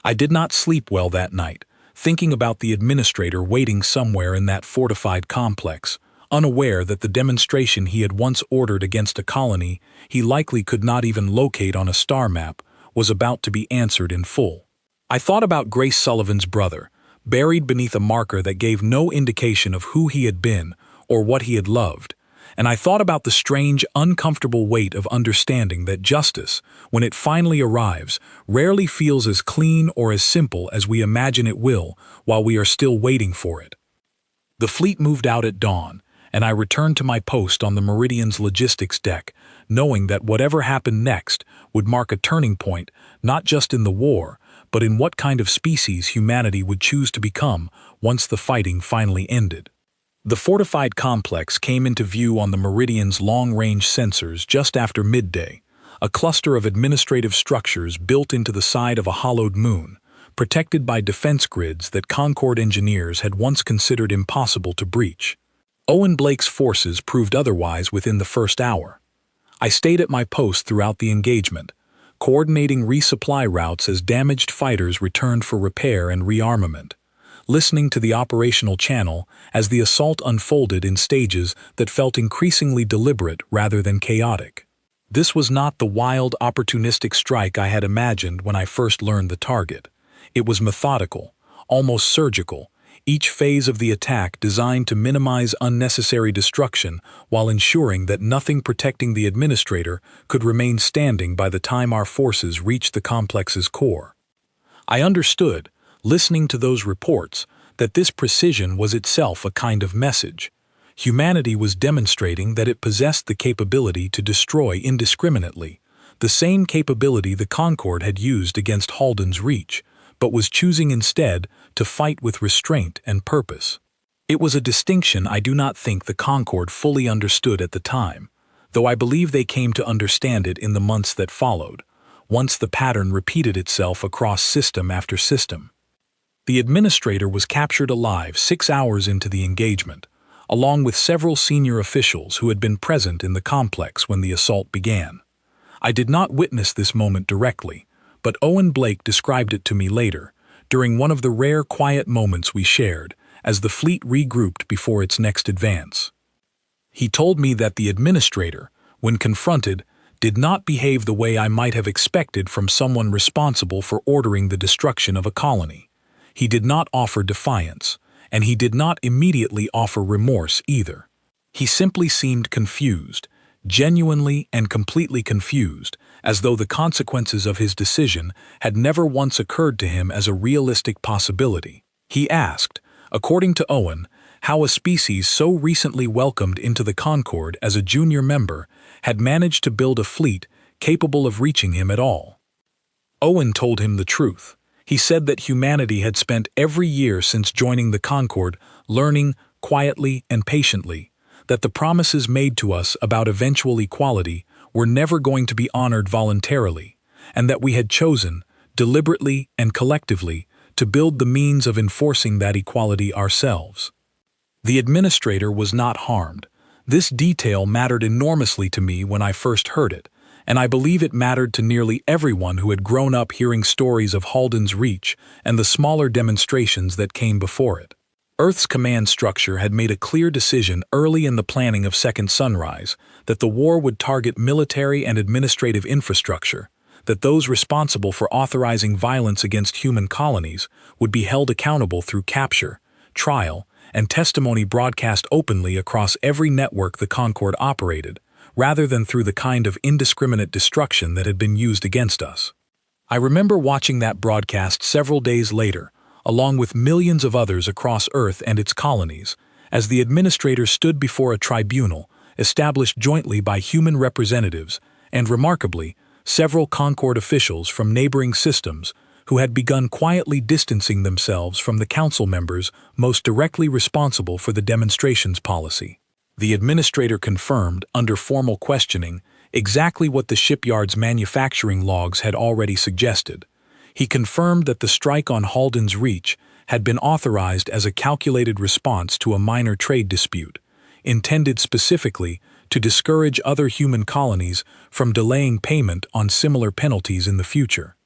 I did not sleep well that night, thinking about the administrator waiting somewhere in that fortified complex, unaware that the demonstration he had once ordered against a colony he likely could not even locate on a star map was about to be answered in full. I thought about Grace Sullivan's brother, buried beneath a marker that gave no indication of who he had been or what he had loved, and I thought about the strange, uncomfortable weight of understanding that justice, when it finally arrives, rarely feels as clean or as simple as we imagine it will while we are still waiting for it. The fleet moved out at dawn, and I returned to my post on the Meridian's logistics deck, knowing that whatever happened next would mark a turning point not just in the war, but in what kind of species humanity would choose to become once the fighting finally ended. The fortified complex came into view on the Meridian's long-range sensors just after midday, a cluster of administrative structures built into the side of a hollowed moon, protected by defense grids that Concord engineers had once considered impossible to breach. Owen Blake's forces proved otherwise within the first hour. I stayed at my post throughout the engagement, coordinating resupply routes as damaged fighters returned for repair and rearmament, listening to the operational channel as the assault unfolded in stages that felt increasingly deliberate rather than chaotic. This was not the wild, opportunistic strike I had imagined when I first learned the target. It was methodical, almost surgical, each phase of the attack designed to minimize unnecessary destruction while ensuring that nothing protecting the administrator could remain standing by the time our forces reached the complex's core. I understood, listening to those reports, that this precision was itself a kind of message. Humanity was demonstrating that it possessed the capability to destroy indiscriminately, the same capability the Concorde had used against Halden's Reach, but was choosing instead to fight with restraint and purpose. It was a distinction I do not think the Concorde fully understood at the time, though I believe they came to understand it in the months that followed, once the pattern repeated itself across system after system. The administrator was captured alive 6 hours into the engagement, along with several senior officials who had been present in the complex when the assault began. I did not witness this moment directly, but Owen Blake described it to me later, during one of the rare quiet moments we shared, as the fleet regrouped before its next advance. He told me that the administrator, when confronted, did not behave the way I might have expected from someone responsible for ordering the destruction of a colony. He did not offer defiance, and he did not immediately offer remorse either. He simply seemed confused, genuinely and completely confused, as though the consequences of his decision had never once occurred to him as a realistic possibility. He asked, according to Owen, how a species so recently welcomed into the Concorde as a junior member had managed to build a fleet capable of reaching him at all. Owen told him the truth. He said that humanity had spent every year since joining the Concorde learning, quietly and patiently, that the promises made to us about eventual equality were never going to be honored voluntarily, and that we had chosen, deliberately and collectively, to build the means of enforcing that equality ourselves. The administrator was not harmed. This detail mattered enormously to me when I first heard it, and I believe it mattered to nearly everyone who had grown up hearing stories of Halden's Reach and the smaller demonstrations that came before it. Earth's command structure had made a clear decision early in the planning of Second Sunrise that the war would target military and administrative infrastructure, that those responsible for authorizing violence against human colonies would be held accountable through capture, trial, and testimony broadcast openly across every network the Concord operated, rather than through the kind of indiscriminate destruction that had been used against us. I remember watching that broadcast several days later, along with millions of others across Earth and its colonies, as the administrators stood before a tribunal established jointly by human representatives and, remarkably, several Concord officials from neighboring systems who had begun quietly distancing themselves from the council members most directly responsible for the demonstrations policy. The administrator confirmed, under formal questioning, exactly what the shipyard's manufacturing logs had already suggested. He confirmed that the strike on Halden's Reach had been authorized as a calculated response to a minor trade dispute, intended specifically to discourage other human colonies from delaying payment on similar penalties in the future.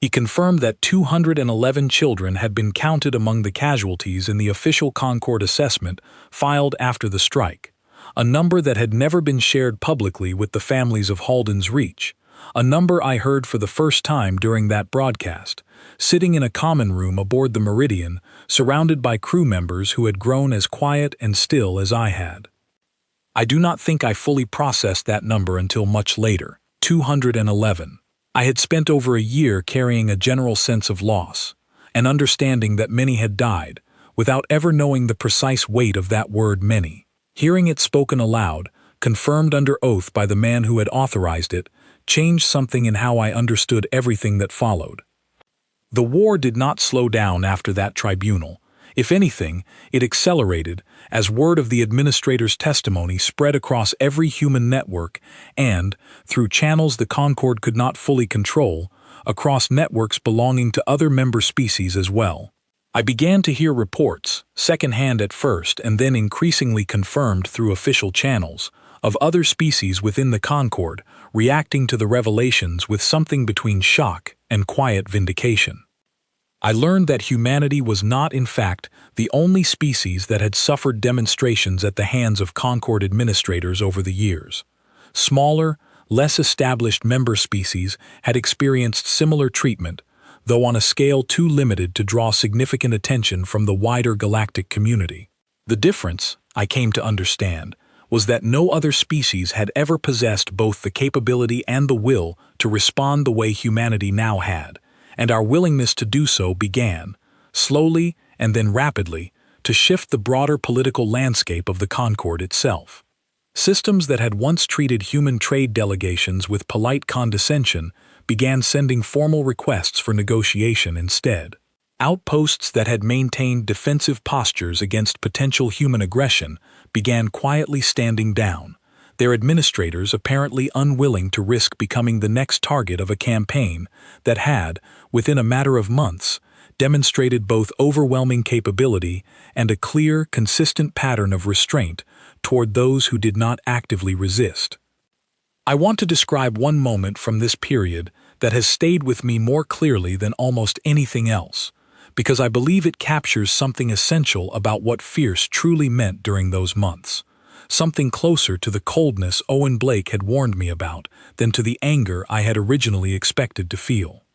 He confirmed that 211 children had been counted among the casualties in the official Concord assessment filed after the strike, a number that had never been shared publicly with the families of Halden's Reach, a number I heard for the first time during that broadcast, sitting in a common room aboard the Meridian, surrounded by crew members who had grown as quiet and still as I had. I do not think I fully processed that number until much later, 211. I had spent over a year carrying a general sense of loss, an understanding that many had died, without ever knowing the precise weight of that word many. Hearing it spoken aloud, confirmed under oath by the man who had authorized it, changed something in how I understood everything that followed. The war did not slow down after that tribunal. If anything, it accelerated as word of the administrator's testimony spread across every human network and, through channels the Concord could not fully control, across networks belonging to other member species as well. I began to hear reports, secondhand at first and then increasingly confirmed through official channels, of other species within the Concord reacting to the revelations with something between shock and quiet vindication. I learned that humanity was not, in fact, the only species that had suffered demonstrations at the hands of Concord administrators over the years. Smaller, less established member species had experienced similar treatment, though on a scale too limited to draw significant attention from the wider galactic community. The difference, I came to understand, was that no other species had ever possessed both the capability and the will to respond the way humanity now had, and our willingness to do so began, slowly and then rapidly, to shift the broader political landscape of the Concord itself. Systems that had once treated human trade delegations with polite condescension began sending formal requests for negotiation instead. Outposts that had maintained defensive postures against potential human aggression began quietly standing down, their administrators apparently unwilling to risk becoming the next target of a campaign that had, within a matter of months, demonstrated both overwhelming capability and a clear, consistent pattern of restraint toward those who did not actively resist. I want to describe one moment from this period that has stayed with me more clearly than almost anything else, because I believe it captures something essential about what fierce truly meant during those months, something closer to the coldness Owen Blake had warned me about than to the anger I had originally expected to feel.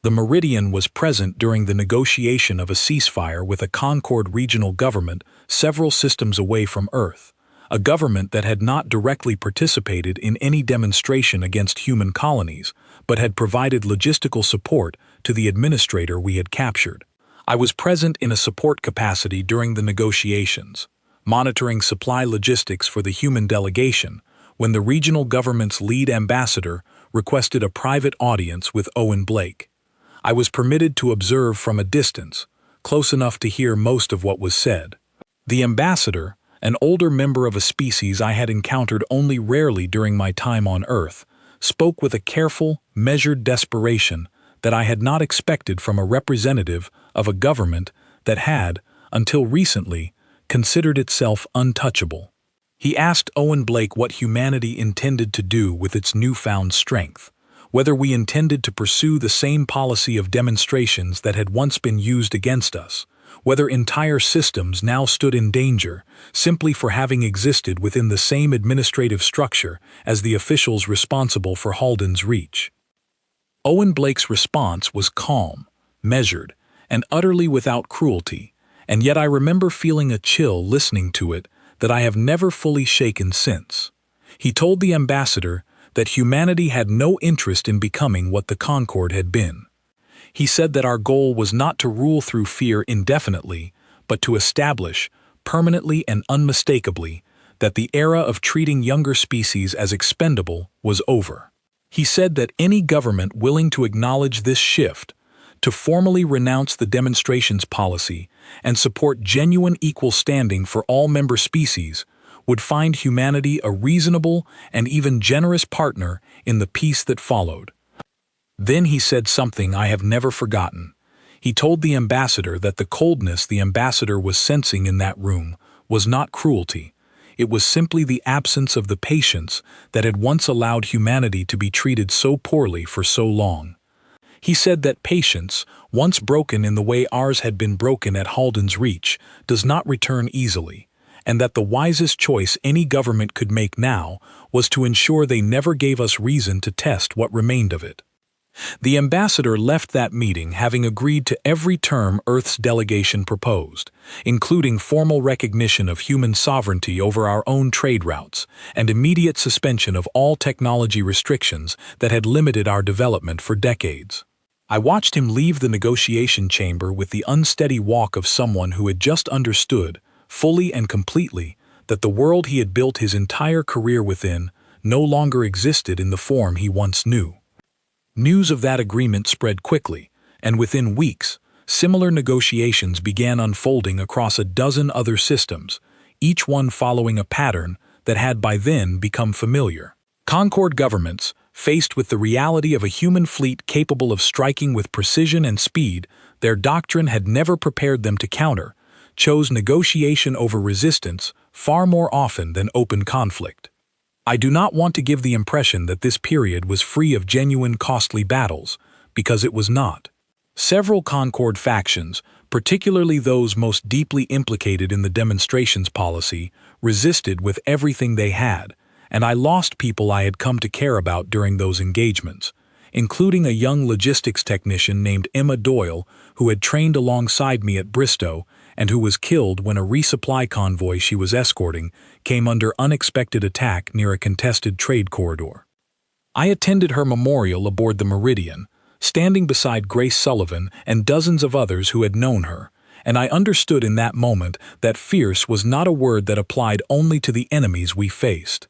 The Meridian was present during the negotiation of a ceasefire with a Concord regional government several systems away from Earth, a government that had not directly participated in any demonstration against human colonies, but had provided logistical support to the administrator we had captured. I was present in a support capacity during the negotiations, monitoring supply logistics for the human delegation, when the regional government's lead ambassador requested a private audience with Owen Blake. I was permitted to observe from a distance, close enough to hear most of what was said. The ambassador, an older member of a species I had encountered only rarely during my time on Earth, spoke with a careful, measured desperation that I had not expected from a representative of a government that had, until recently, considered itself untouchable. He asked Owen Blake what humanity intended to do with its newfound strength, whether we intended to pursue the same policy of demonstrations that had once been used against us, whether entire systems now stood in danger simply for having existed within the same administrative structure as the officials responsible for Halden's Reach. Owen Blake's response was calm, measured, and utterly without cruelty, and yet I remember feeling a chill listening to it that I have never fully shaken since. He told the ambassador that humanity had no interest in becoming what the Concord had been. He said that our goal was not to rule through fear indefinitely, but to establish, permanently and unmistakably, that the era of treating younger species as expendable was over. He said that any government willing to acknowledge this shift, to formally renounce the demonstrations policy and support genuine equal standing for all member species, would find humanity a reasonable and even generous partner in the peace that followed. Then he said something I have never forgotten. He told the ambassador that the coldness the ambassador was sensing in that room was not cruelty. It was simply the absence of the patience that had once allowed humanity to be treated so poorly for so long. He said that patience, once broken in the way ours had been broken at Halden's Reach, does not return easily, and that the wisest choice any government could make now was to ensure they never gave us reason to test what remained of it. The ambassador left that meeting having agreed to every term Earth's delegation proposed, including formal recognition of human sovereignty over our own trade routes and immediate suspension of all technology restrictions that had limited our development for decades. I watched him leave the negotiation chamber with the unsteady walk of someone who had just understood, fully and completely, that the world he had built his entire career within no longer existed in the form he once knew. News of that agreement spread quickly, and within weeks, similar negotiations began unfolding across a dozen other systems, each one following a pattern that had by then become familiar. Concord governments, faced with the reality of a human fleet capable of striking with precision and speed their doctrine had never prepared them to counter, chose negotiation over resistance far more often than open conflict. I do not want to give the impression that this period was free of genuine costly battles, because it was not. Several Concord factions, particularly those most deeply implicated in the demonstrations policy, resisted with everything they had, and I lost people I had come to care about during those engagements, including a young logistics technician named Emma Doyle who had trained alongside me at Bristow and who was killed when a resupply convoy she was escorting came under unexpected attack near a contested trade corridor. I attended her memorial aboard the Meridian, standing beside Grace Sullivan and dozens of others who had known her, and I understood in that moment that fierce was not a word that applied only to the enemies we faced.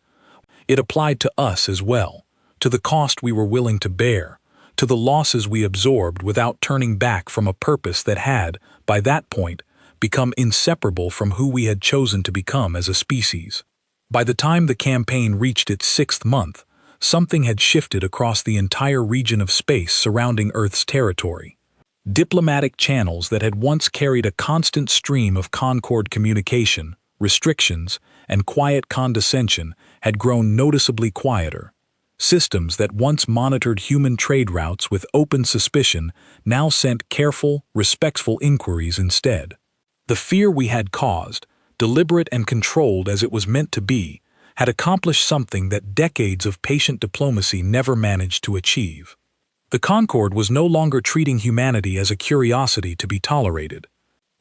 It applied to us as well, to the cost we were willing to bear, to the losses we absorbed without turning back from a purpose that had, by that point, become inseparable from who we had chosen to become as a species. By the time the campaign reached its 6th month, something had shifted across the entire region of space surrounding Earth's territory. Diplomatic channels that had once carried a constant stream of Concord communication, restrictions, and quiet condescension had grown noticeably quieter. Systems that once monitored human trade routes with open suspicion now sent careful, respectful inquiries instead. The fear we had caused, deliberate and controlled as it was meant to be, had accomplished something that decades of patient diplomacy never managed to achieve. The Concord was no longer treating humanity as a curiosity to be tolerated.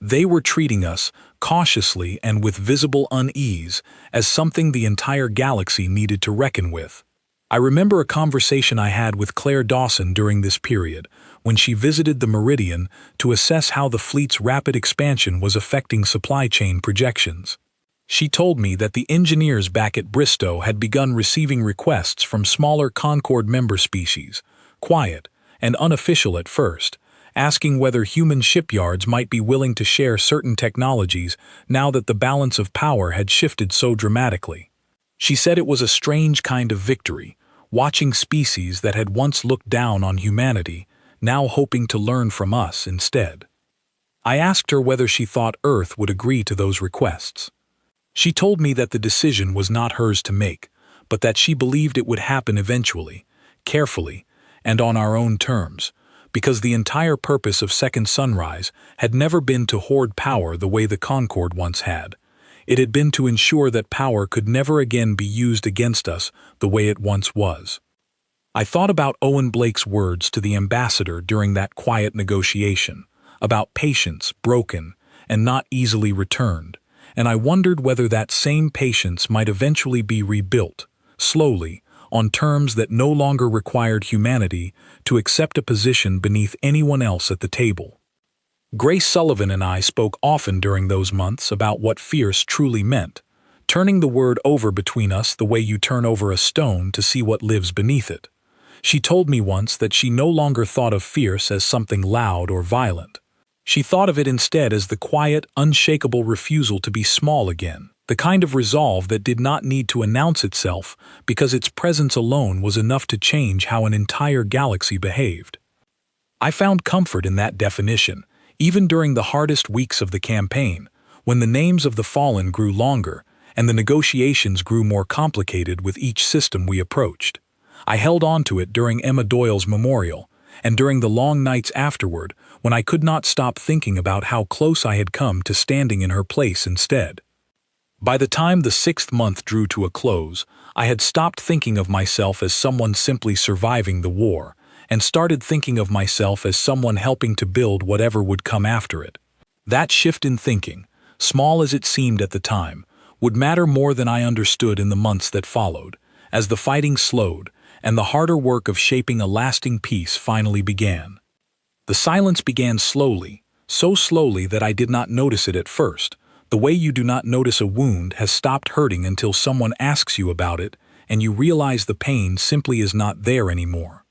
They were treating us, cautiously and with visible unease, as something the entire galaxy needed to reckon with. I remember a conversation I had with Claire Dawson during this period, when she visited the Meridian to assess how the fleet's rapid expansion was affecting supply chain projections. She told me that the engineers back at Bristow had begun receiving requests from smaller Concord member species, quiet and unofficial at first, asking whether human shipyards might be willing to share certain technologies now that the balance of power had shifted so dramatically. She said it was a strange kind of victory, watching species that had once looked down on humanity now hoping to learn from us instead. I asked her whether she thought Earth would agree to those requests. She told me that the decision was not hers to make, but that she believed it would happen eventually, carefully, and on our own terms, because the entire purpose of Second Sunrise had never been to hoard power the way the Concord once had. It had been to ensure that power could never again be used against us the way it once was. I thought about Owen Blake's words to the ambassador during that quiet negotiation, about patience broken and not easily returned, and I wondered whether that same patience might eventually be rebuilt, slowly, on terms that no longer required humanity to accept a position beneath anyone else at the table. Grace Sullivan and I spoke often during those months about what fierce truly meant, turning the word over between us the way you turn over a stone to see what lives beneath it. She told me once that she no longer thought of fierce as something loud or violent. She thought of it instead as the quiet, unshakable refusal to be small again, the kind of resolve that did not need to announce itself because its presence alone was enough to change how an entire galaxy behaved. I found comfort in that definition, even during the hardest weeks of the campaign, when the names of the fallen grew longer and the negotiations grew more complicated with each system we approached. I held on to it during Emma Doyle's memorial, and during the long nights afterward when I could not stop thinking about how close I had come to standing in her place instead. By the time the 6th month drew to a close, I had stopped thinking of myself as someone simply surviving the war, and started thinking of myself as someone helping to build whatever would come after it. That shift in thinking, small as it seemed at the time, would matter more than I understood in the months that followed, as the fighting slowed, and the harder work of shaping a lasting peace finally began. The silence began slowly, so slowly that I did not notice it at first. The way you do not notice a wound has stopped hurting until someone asks you about it, and you realize the pain simply is not there anymore.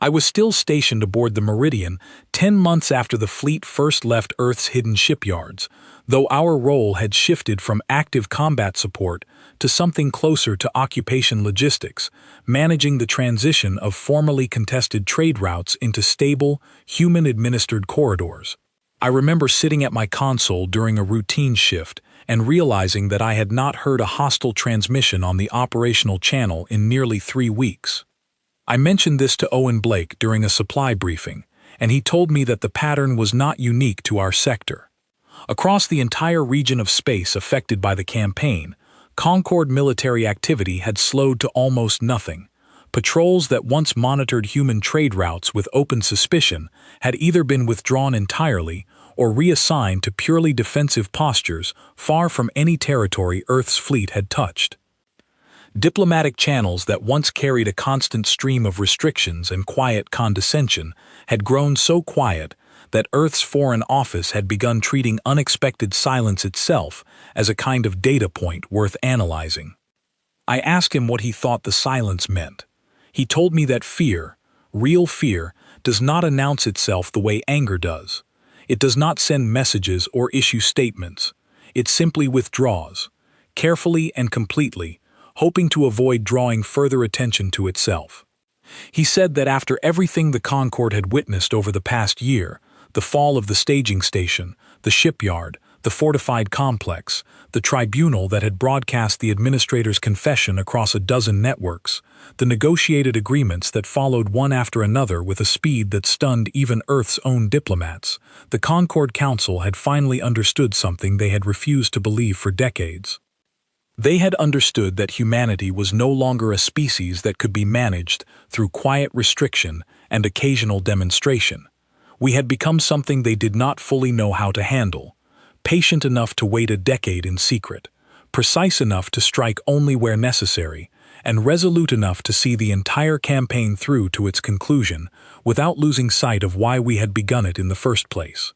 I was still stationed aboard the Meridian 10 months after the fleet first left Earth's hidden shipyards, though our role had shifted from active combat support to something closer to occupation logistics, managing the transition of formerly contested trade routes into stable, human-administered corridors. I remember sitting at my console during a routine shift and realizing that I had not heard a hostile transmission on the operational channel in nearly 3 weeks. I mentioned this to Owen Blake during a supply briefing, and he told me that the pattern was not unique to our sector. Across the entire region of space affected by the campaign, Concord military activity had slowed to almost nothing. Patrols that once monitored human trade routes with open suspicion had either been withdrawn entirely or reassigned to purely defensive postures far from any territory Earth's fleet had touched. Diplomatic channels that once carried a constant stream of restrictions and quiet condescension had grown so quiet that Earth's Foreign Office had begun treating unexpected silence itself as a kind of data point worth analyzing. I asked him what he thought the silence meant. He told me that fear, real fear, does not announce itself the way anger does. It does not send messages or issue statements. It simply withdraws, carefully and completely, hoping to avoid drawing further attention to itself. He said that after everything the Concord had witnessed over the past year, the fall of the staging station, the shipyard, the fortified complex, the tribunal that had broadcast the administrator's confession across a dozen networks, the negotiated agreements that followed one after another with a speed that stunned even Earth's own diplomats, the Concord Council had finally understood something they had refused to believe for decades. They had understood that humanity was no longer a species that could be managed through quiet restriction and occasional demonstration. We had become something they did not fully know how to handle, patient enough to wait a decade in secret, precise enough to strike only where necessary, and resolute enough to see the entire campaign through to its conclusion without losing sight of why we had begun it in the first place.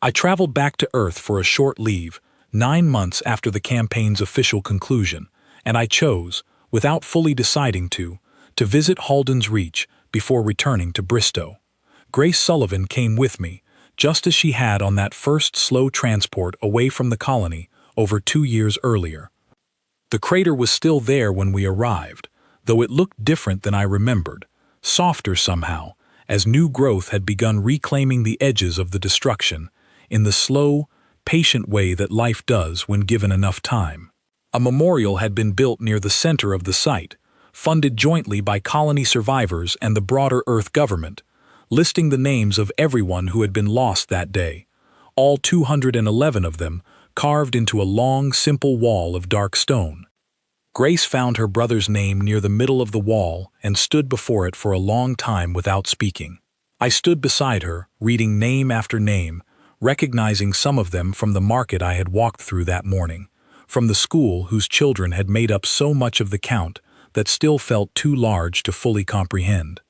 I traveled back to Earth for a short leave, 9 months after the campaign's official conclusion, and I chose, without fully deciding to visit Halden's Reach before returning to Bristow. Grace Sullivan came with me, just as she had on that first slow transport away from the colony over 2 years earlier. The crater was still there when we arrived, though it looked different than I remembered, softer somehow, as new growth had begun reclaiming the edges of the destruction, in the slow, patient way that life does when given enough time. A memorial had been built near the center of the site, funded jointly by colony survivors and the broader Earth government, listing the names of everyone who had been lost that day, all 211 of them carved into a long, simple wall of dark stone. Grace found her brother's name near the middle of the wall and stood before it for a long time without speaking. I stood beside her, reading name after name, recognizing some of them from the market I had walked through that morning, from the school whose children had made up so much of the count that still felt too large to fully comprehend.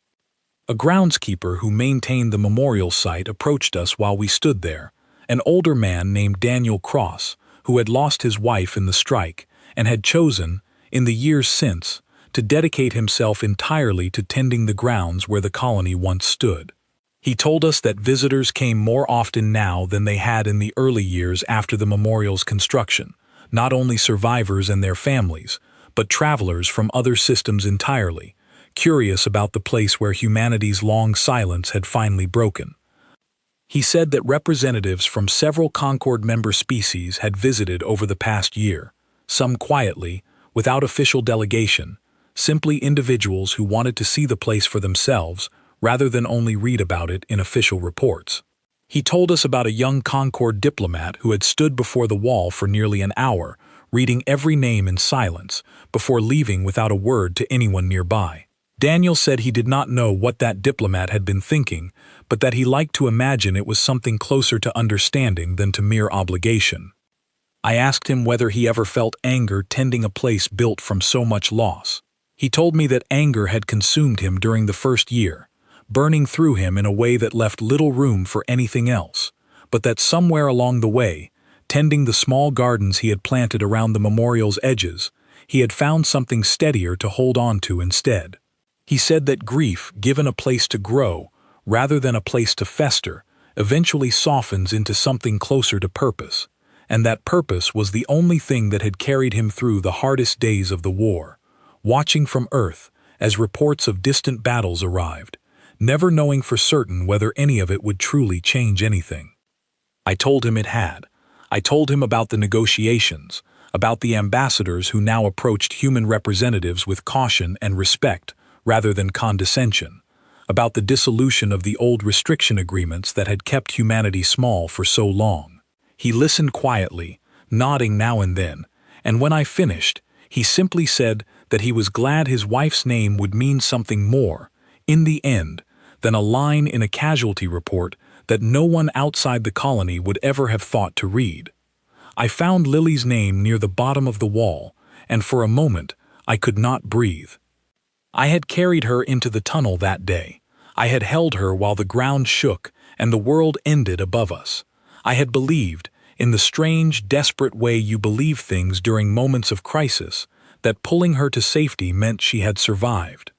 A groundskeeper who maintained the memorial site approached us while we stood there, an older man named Daniel Cross, who had lost his wife in the strike and had chosen, in the years since, to dedicate himself entirely to tending the grounds where the colony once stood. He told us that visitors came more often now than they had in the early years after the memorial's construction, not only survivors and their families, but travelers from other systems entirely, curious about the place where humanity's long silence had finally broken. He said that representatives from several Concord member species had visited over the past year, some quietly, without official delegation, simply individuals who wanted to see the place for themselves rather than only read about it in official reports. He told us about a young Concord diplomat who had stood before the wall for nearly an hour, reading every name in silence, before leaving without a word to anyone nearby. Daniel said he did not know what that diplomat had been thinking, but that he liked to imagine it was something closer to understanding than to mere obligation. I asked him whether he ever felt anger tending a place built from so much loss. He told me that anger had consumed him during the first year, burning through him in a way that left little room for anything else, but that somewhere along the way, tending the small gardens he had planted around the memorial's edges, he had found something steadier to hold on to instead. He said that grief, given a place to grow, rather than a place to fester, eventually softens into something closer to purpose, and that purpose was the only thing that had carried him through the hardest days of the war, watching from Earth as reports of distant battles arrived, never knowing for certain whether any of it would truly change anything. I told him it had. I told him about the negotiations, about the ambassadors who now approached human representatives with caution and respect rather than condescension, about the dissolution of the old restriction agreements that had kept humanity small for so long. He listened quietly, nodding now and then, and when I finished, he simply said that he was glad his wife's name would mean something more, in the end, than a line in a casualty report that no one outside the colony would ever have thought to read. I found Lily's name near the bottom of the wall, and for a moment I could not breathe. I had carried her into the tunnel that day. I had held her while the ground shook and the world ended above us. I had believed, in the strange, desperate way you believe things during moments of crisis, that pulling her to safety meant she had survived.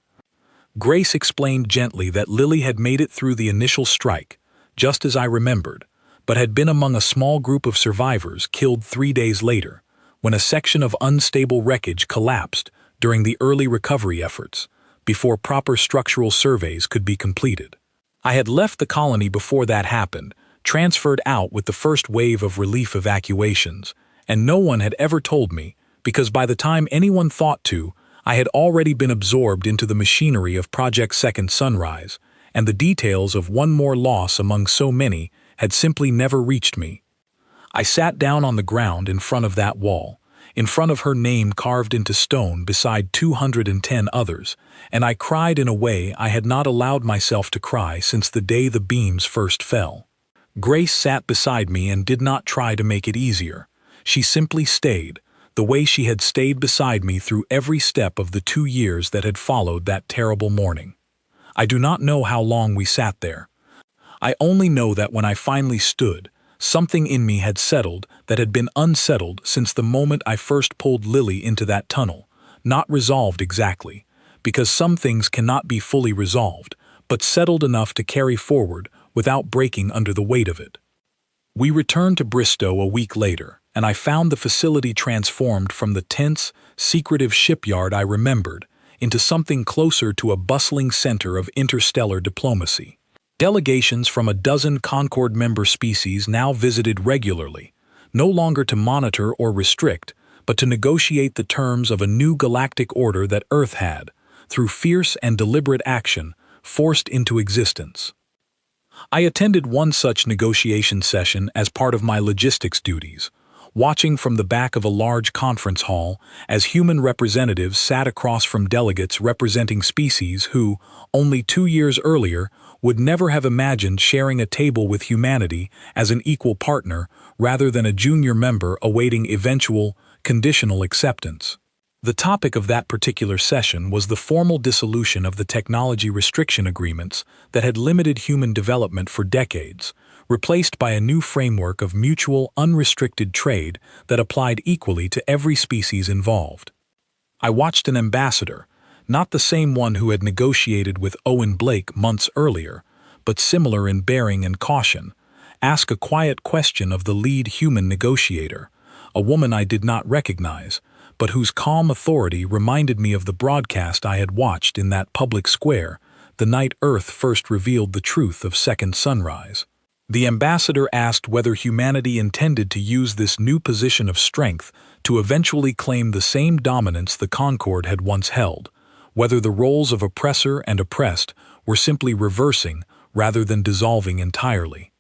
Grace explained gently that Lily had made it through the initial strike, just as I remembered, but had been among a small group of survivors killed 3 days later, when a section of unstable wreckage collapsed during the early recovery efforts, before proper structural surveys could be completed. I had left the colony before that happened, transferred out with the first wave of relief evacuations, and no one had ever told me, because by the time anyone thought to, I had already been absorbed into the machinery of Project Second Sunrise, and the details of one more loss among so many had simply never reached me. I sat down on the ground in front of that wall, in front of her name carved into stone beside 210 others, and I cried in a way I had not allowed myself to cry since the day the beams first fell. Grace sat beside me and did not try to make it easier. She simply stayed, the way she had stayed beside me through every step of the 2 years that had followed that terrible morning. I do not know how long we sat there. I only know that when I finally stood, something in me had settled that had been unsettled since the moment I first pulled Lily into that tunnel, not resolved exactly, because some things cannot be fully resolved, but settled enough to carry forward without breaking under the weight of it. We returned to Bristow a week later, and I found the facility transformed from the tense, secretive shipyard I remembered into something closer to a bustling center of interstellar diplomacy. Delegations from a dozen Concord member species now visited regularly, no longer to monitor or restrict, but to negotiate the terms of a new galactic order that Earth had, through fierce and deliberate action, forced into existence. I attended one such negotiation session as part of my logistics duties, watching from the back of a large conference hall as human representatives sat across from delegates representing species who, only 2 years earlier, would never have imagined sharing a table with humanity as an equal partner rather than a junior member awaiting eventual, conditional acceptance. The topic of that particular session was the formal dissolution of the technology restriction agreements that had limited human development for decades, replaced by a new framework of mutual, unrestricted trade that applied equally to every species involved. I watched an ambassador, not the same one who had negotiated with Owen Blake months earlier, but similar in bearing and caution, ask a quiet question of the lead human negotiator, a woman I did not recognize, but whose calm authority reminded me of the broadcast I had watched in that public square the night Earth first revealed the truth of second sunrise. The ambassador asked whether humanity intended to use this new position of strength to eventually claim the same dominance the Concord had once held, whether the roles of oppressor and oppressed were simply reversing rather than dissolving entirely.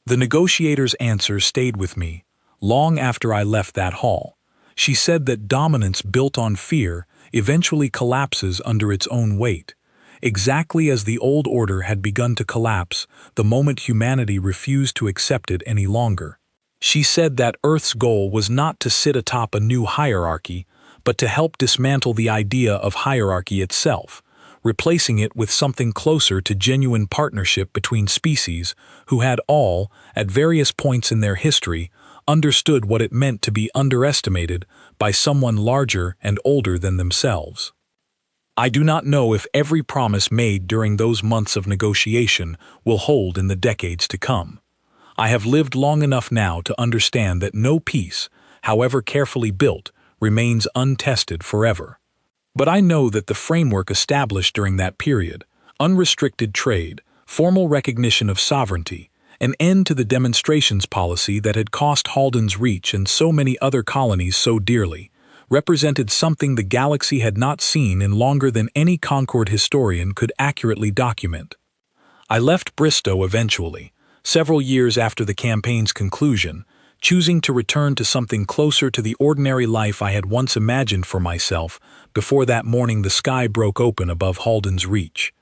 The negotiator's answer stayed with me long after I left that hall. She said that dominance built on fear eventually collapses under its own weight, exactly as the old order had begun to collapse the moment humanity refused to accept it any longer. She said that Earth's goal was not to sit atop a new hierarchy, but to help dismantle the idea of hierarchy itself, replacing it with something closer to genuine partnership between species who had all, at various points in their history, understood what it meant to be underestimated by someone larger and older than themselves. I do not know if every promise made during those months of negotiation will hold in the decades to come. I have lived long enough now to understand that no peace, however carefully built, remains untested forever. But I know that the framework established during that period, unrestricted trade, formal recognition of sovereignty, an end to the demonstrations policy that had cost Halden's Reach and so many other colonies so dearly, represented something the galaxy had not seen in longer than any Concord historian could accurately document. I left Bristow eventually, several years after the campaign's conclusion, choosing to return to something closer to the ordinary life I had once imagined for myself before that morning the sky broke open above Halden's Reach.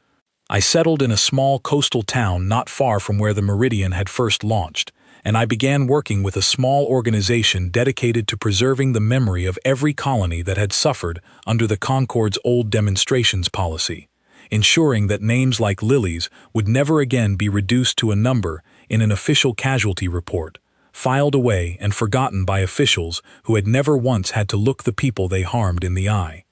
I settled in a small coastal town not far from where the Meridian had first launched, and I began working with a small organization dedicated to preserving the memory of every colony that had suffered under the Concord's old demonstrations policy, ensuring that names like Lily's would never again be reduced to a number in an official casualty report, filed away and forgotten by officials who had never once had to look the people they harmed in the eye.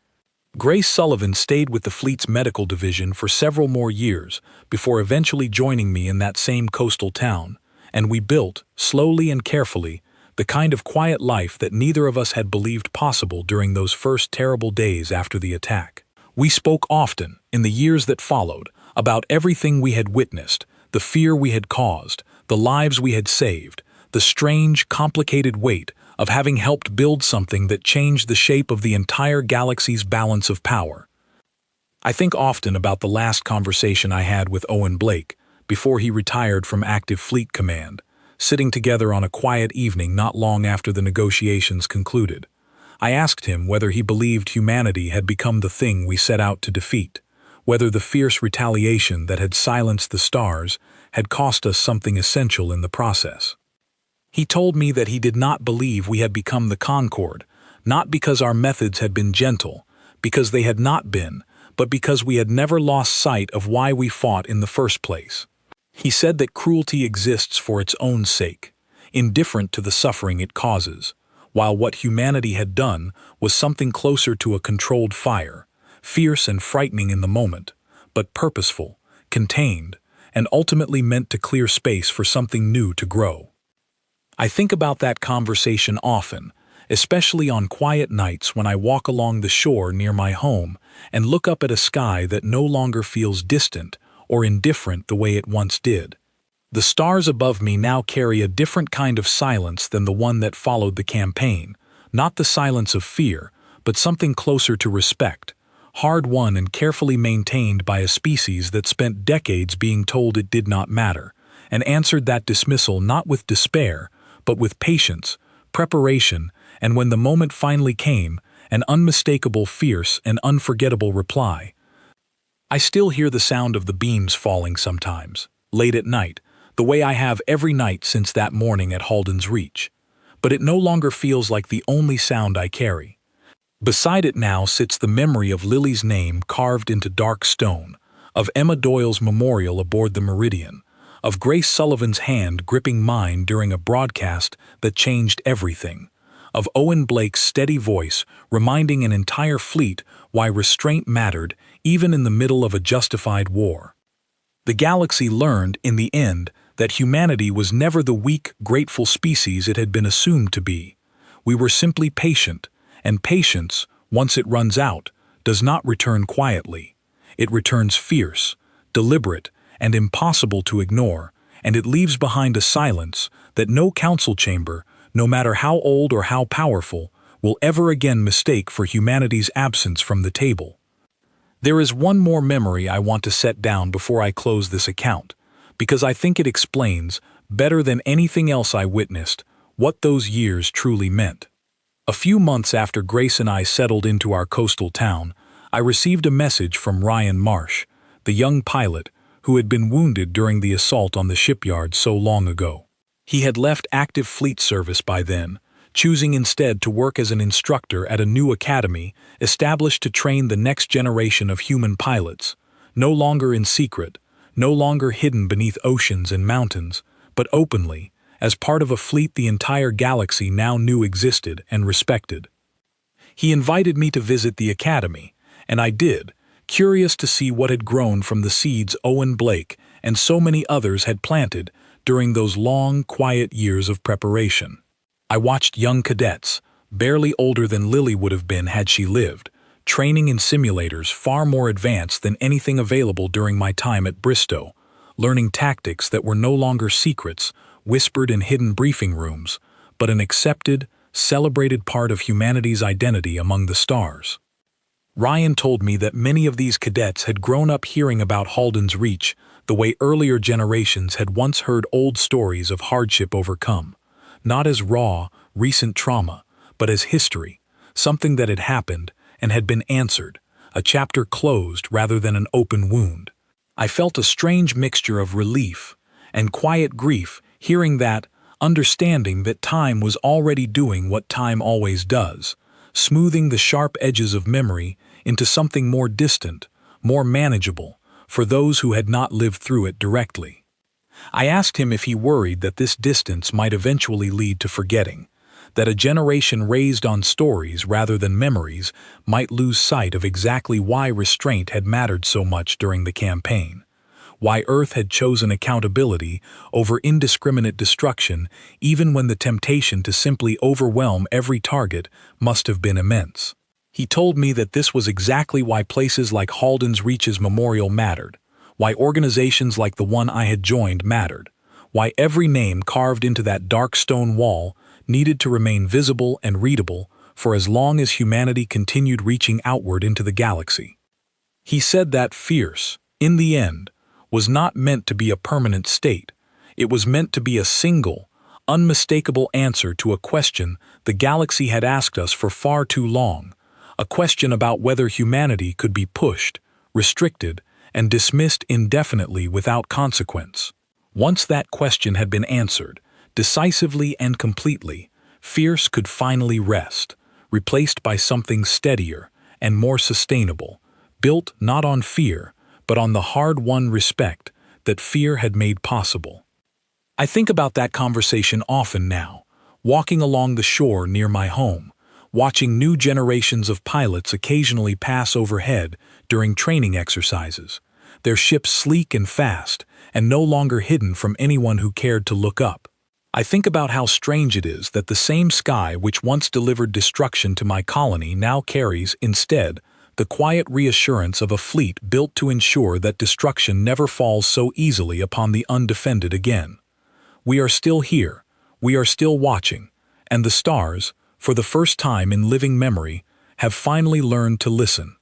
Grace Sullivan stayed with the fleet's medical division for several more years before eventually joining me in that same coastal town, and we built, slowly and carefully, the kind of quiet life that neither of us had believed possible during those first terrible days after the attack. We spoke often, in the years that followed, about everything we had witnessed, the fear we had caused, the lives we had saved, the strange, complicated weight of having helped build something that changed the shape of the entire galaxy's balance of power. I think often about the last conversation I had with Owen Blake before he retired from active fleet command, sitting together on a quiet evening not long after the negotiations concluded. I asked him whether he believed humanity had become the thing we set out to defeat, whether the fierce retaliation that had silenced the stars had cost us something essential in the process. He told me that he did not believe we had become the Concord, not because our methods had been gentle, because they had not been, but because we had never lost sight of why we fought in the first place. He said that cruelty exists for its own sake, indifferent to the suffering it causes, while what humanity had done was something closer to a controlled fire, fierce and frightening in the moment, but purposeful, contained, and ultimately meant to clear space for something new to grow. I think about that conversation often, especially on quiet nights when I walk along the shore near my home and look up at a sky that no longer feels distant or indifferent the way it once did. The stars above me now carry a different kind of silence than the one that followed the campaign, not the silence of fear, but something closer to respect, hard-won and carefully maintained by a species that spent decades being told it did not matter, and answered that dismissal not with despair, but with patience, preparation, and when the moment finally came, an unmistakable, fierce, and unforgettable reply. I still hear the sound of the beams falling sometimes, late at night, the way I have every night since that morning at Halden's Reach. But it no longer feels like the only sound I carry. Beside it now sits the memory of Lily's name carved into dark stone, of Emma Doyle's memorial aboard the Meridian, of Grace Sullivan's hand gripping mine during a broadcast that changed everything, of Owen Blake's steady voice reminding an entire fleet why restraint mattered even in the middle of a justified war. The galaxy learned, in the end, that humanity was never the weak, grateful species it had been assumed to be. We were simply patient, and patience, once it runs out, does not return quietly. It returns fierce, deliberate, and impossible to ignore, and it leaves behind a silence that no council chamber, no matter how old or how powerful, will ever again mistake for humanity's absence from the table. There is one more memory I want to set down before I close this account, because I think it explains, better than anything else I witnessed, what those years truly meant. A few months after Grace and I settled into our coastal town, I received a message from Ryan Marsh, the young pilot who had been wounded during the assault on the shipyard so long ago. He had left active fleet service by then, choosing instead to work as an instructor at a new academy established to train the next generation of human pilots, no longer in secret, no longer hidden beneath oceans and mountains, but openly, as part of a fleet the entire galaxy now knew existed and respected. He invited me to visit the academy, and I did, curious to see what had grown from the seeds Owen Blake and so many others had planted during those long, quiet years of preparation. I watched young cadets, barely older than Lily would have been had she lived, training in simulators far more advanced than anything available during my time at Bristow, learning tactics that were no longer secrets, whispered in hidden briefing rooms, but an accepted, celebrated part of humanity's identity among the stars. Ryan told me that many of these cadets had grown up hearing about Halden's Reach the way earlier generations had once heard old stories of hardship overcome, not as raw, recent trauma, but as history, something that had happened and had been answered, a chapter closed rather than an open wound. I felt a strange mixture of relief and quiet grief hearing that, understanding that time was already doing what time always does, smoothing the sharp edges of memory into something more distant, more manageable, for those who had not lived through it directly. I asked him if he worried that this distance might eventually lead to forgetting, that a generation raised on stories rather than memories might lose sight of exactly why restraint had mattered so much during the campaign, why Earth had chosen accountability over indiscriminate destruction even when the temptation to simply overwhelm every target must have been immense. He told me that this was exactly why places like Halden's Reach's memorial mattered, why organizations like the one I had joined mattered, why every name carved into that dark stone wall needed to remain visible and readable for as long as humanity continued reaching outward into the galaxy. He said that fierce, in the end, was not meant to be a permanent state. It was meant to be a single, unmistakable answer to a question the galaxy had asked us for far too long, a question about whether humanity could be pushed, restricted, and dismissed indefinitely without consequence. Once that question had been answered, decisively and completely, fierce could finally rest, replaced by something steadier and more sustainable, built not on fear, but on the hard-won respect that fear had made possible. I think about that conversation often now, walking along the shore near my home, watching new generations of pilots occasionally pass overhead during training exercises, their ships sleek and fast, and no longer hidden from anyone who cared to look up. I think about how strange it is that the same sky which once delivered destruction to my colony now carries, instead, the quiet reassurance of a fleet built to ensure that destruction never falls so easily upon the undefended again. We are still here, we are still watching, and the stars, for the first time in living memory, have finally learned to listen.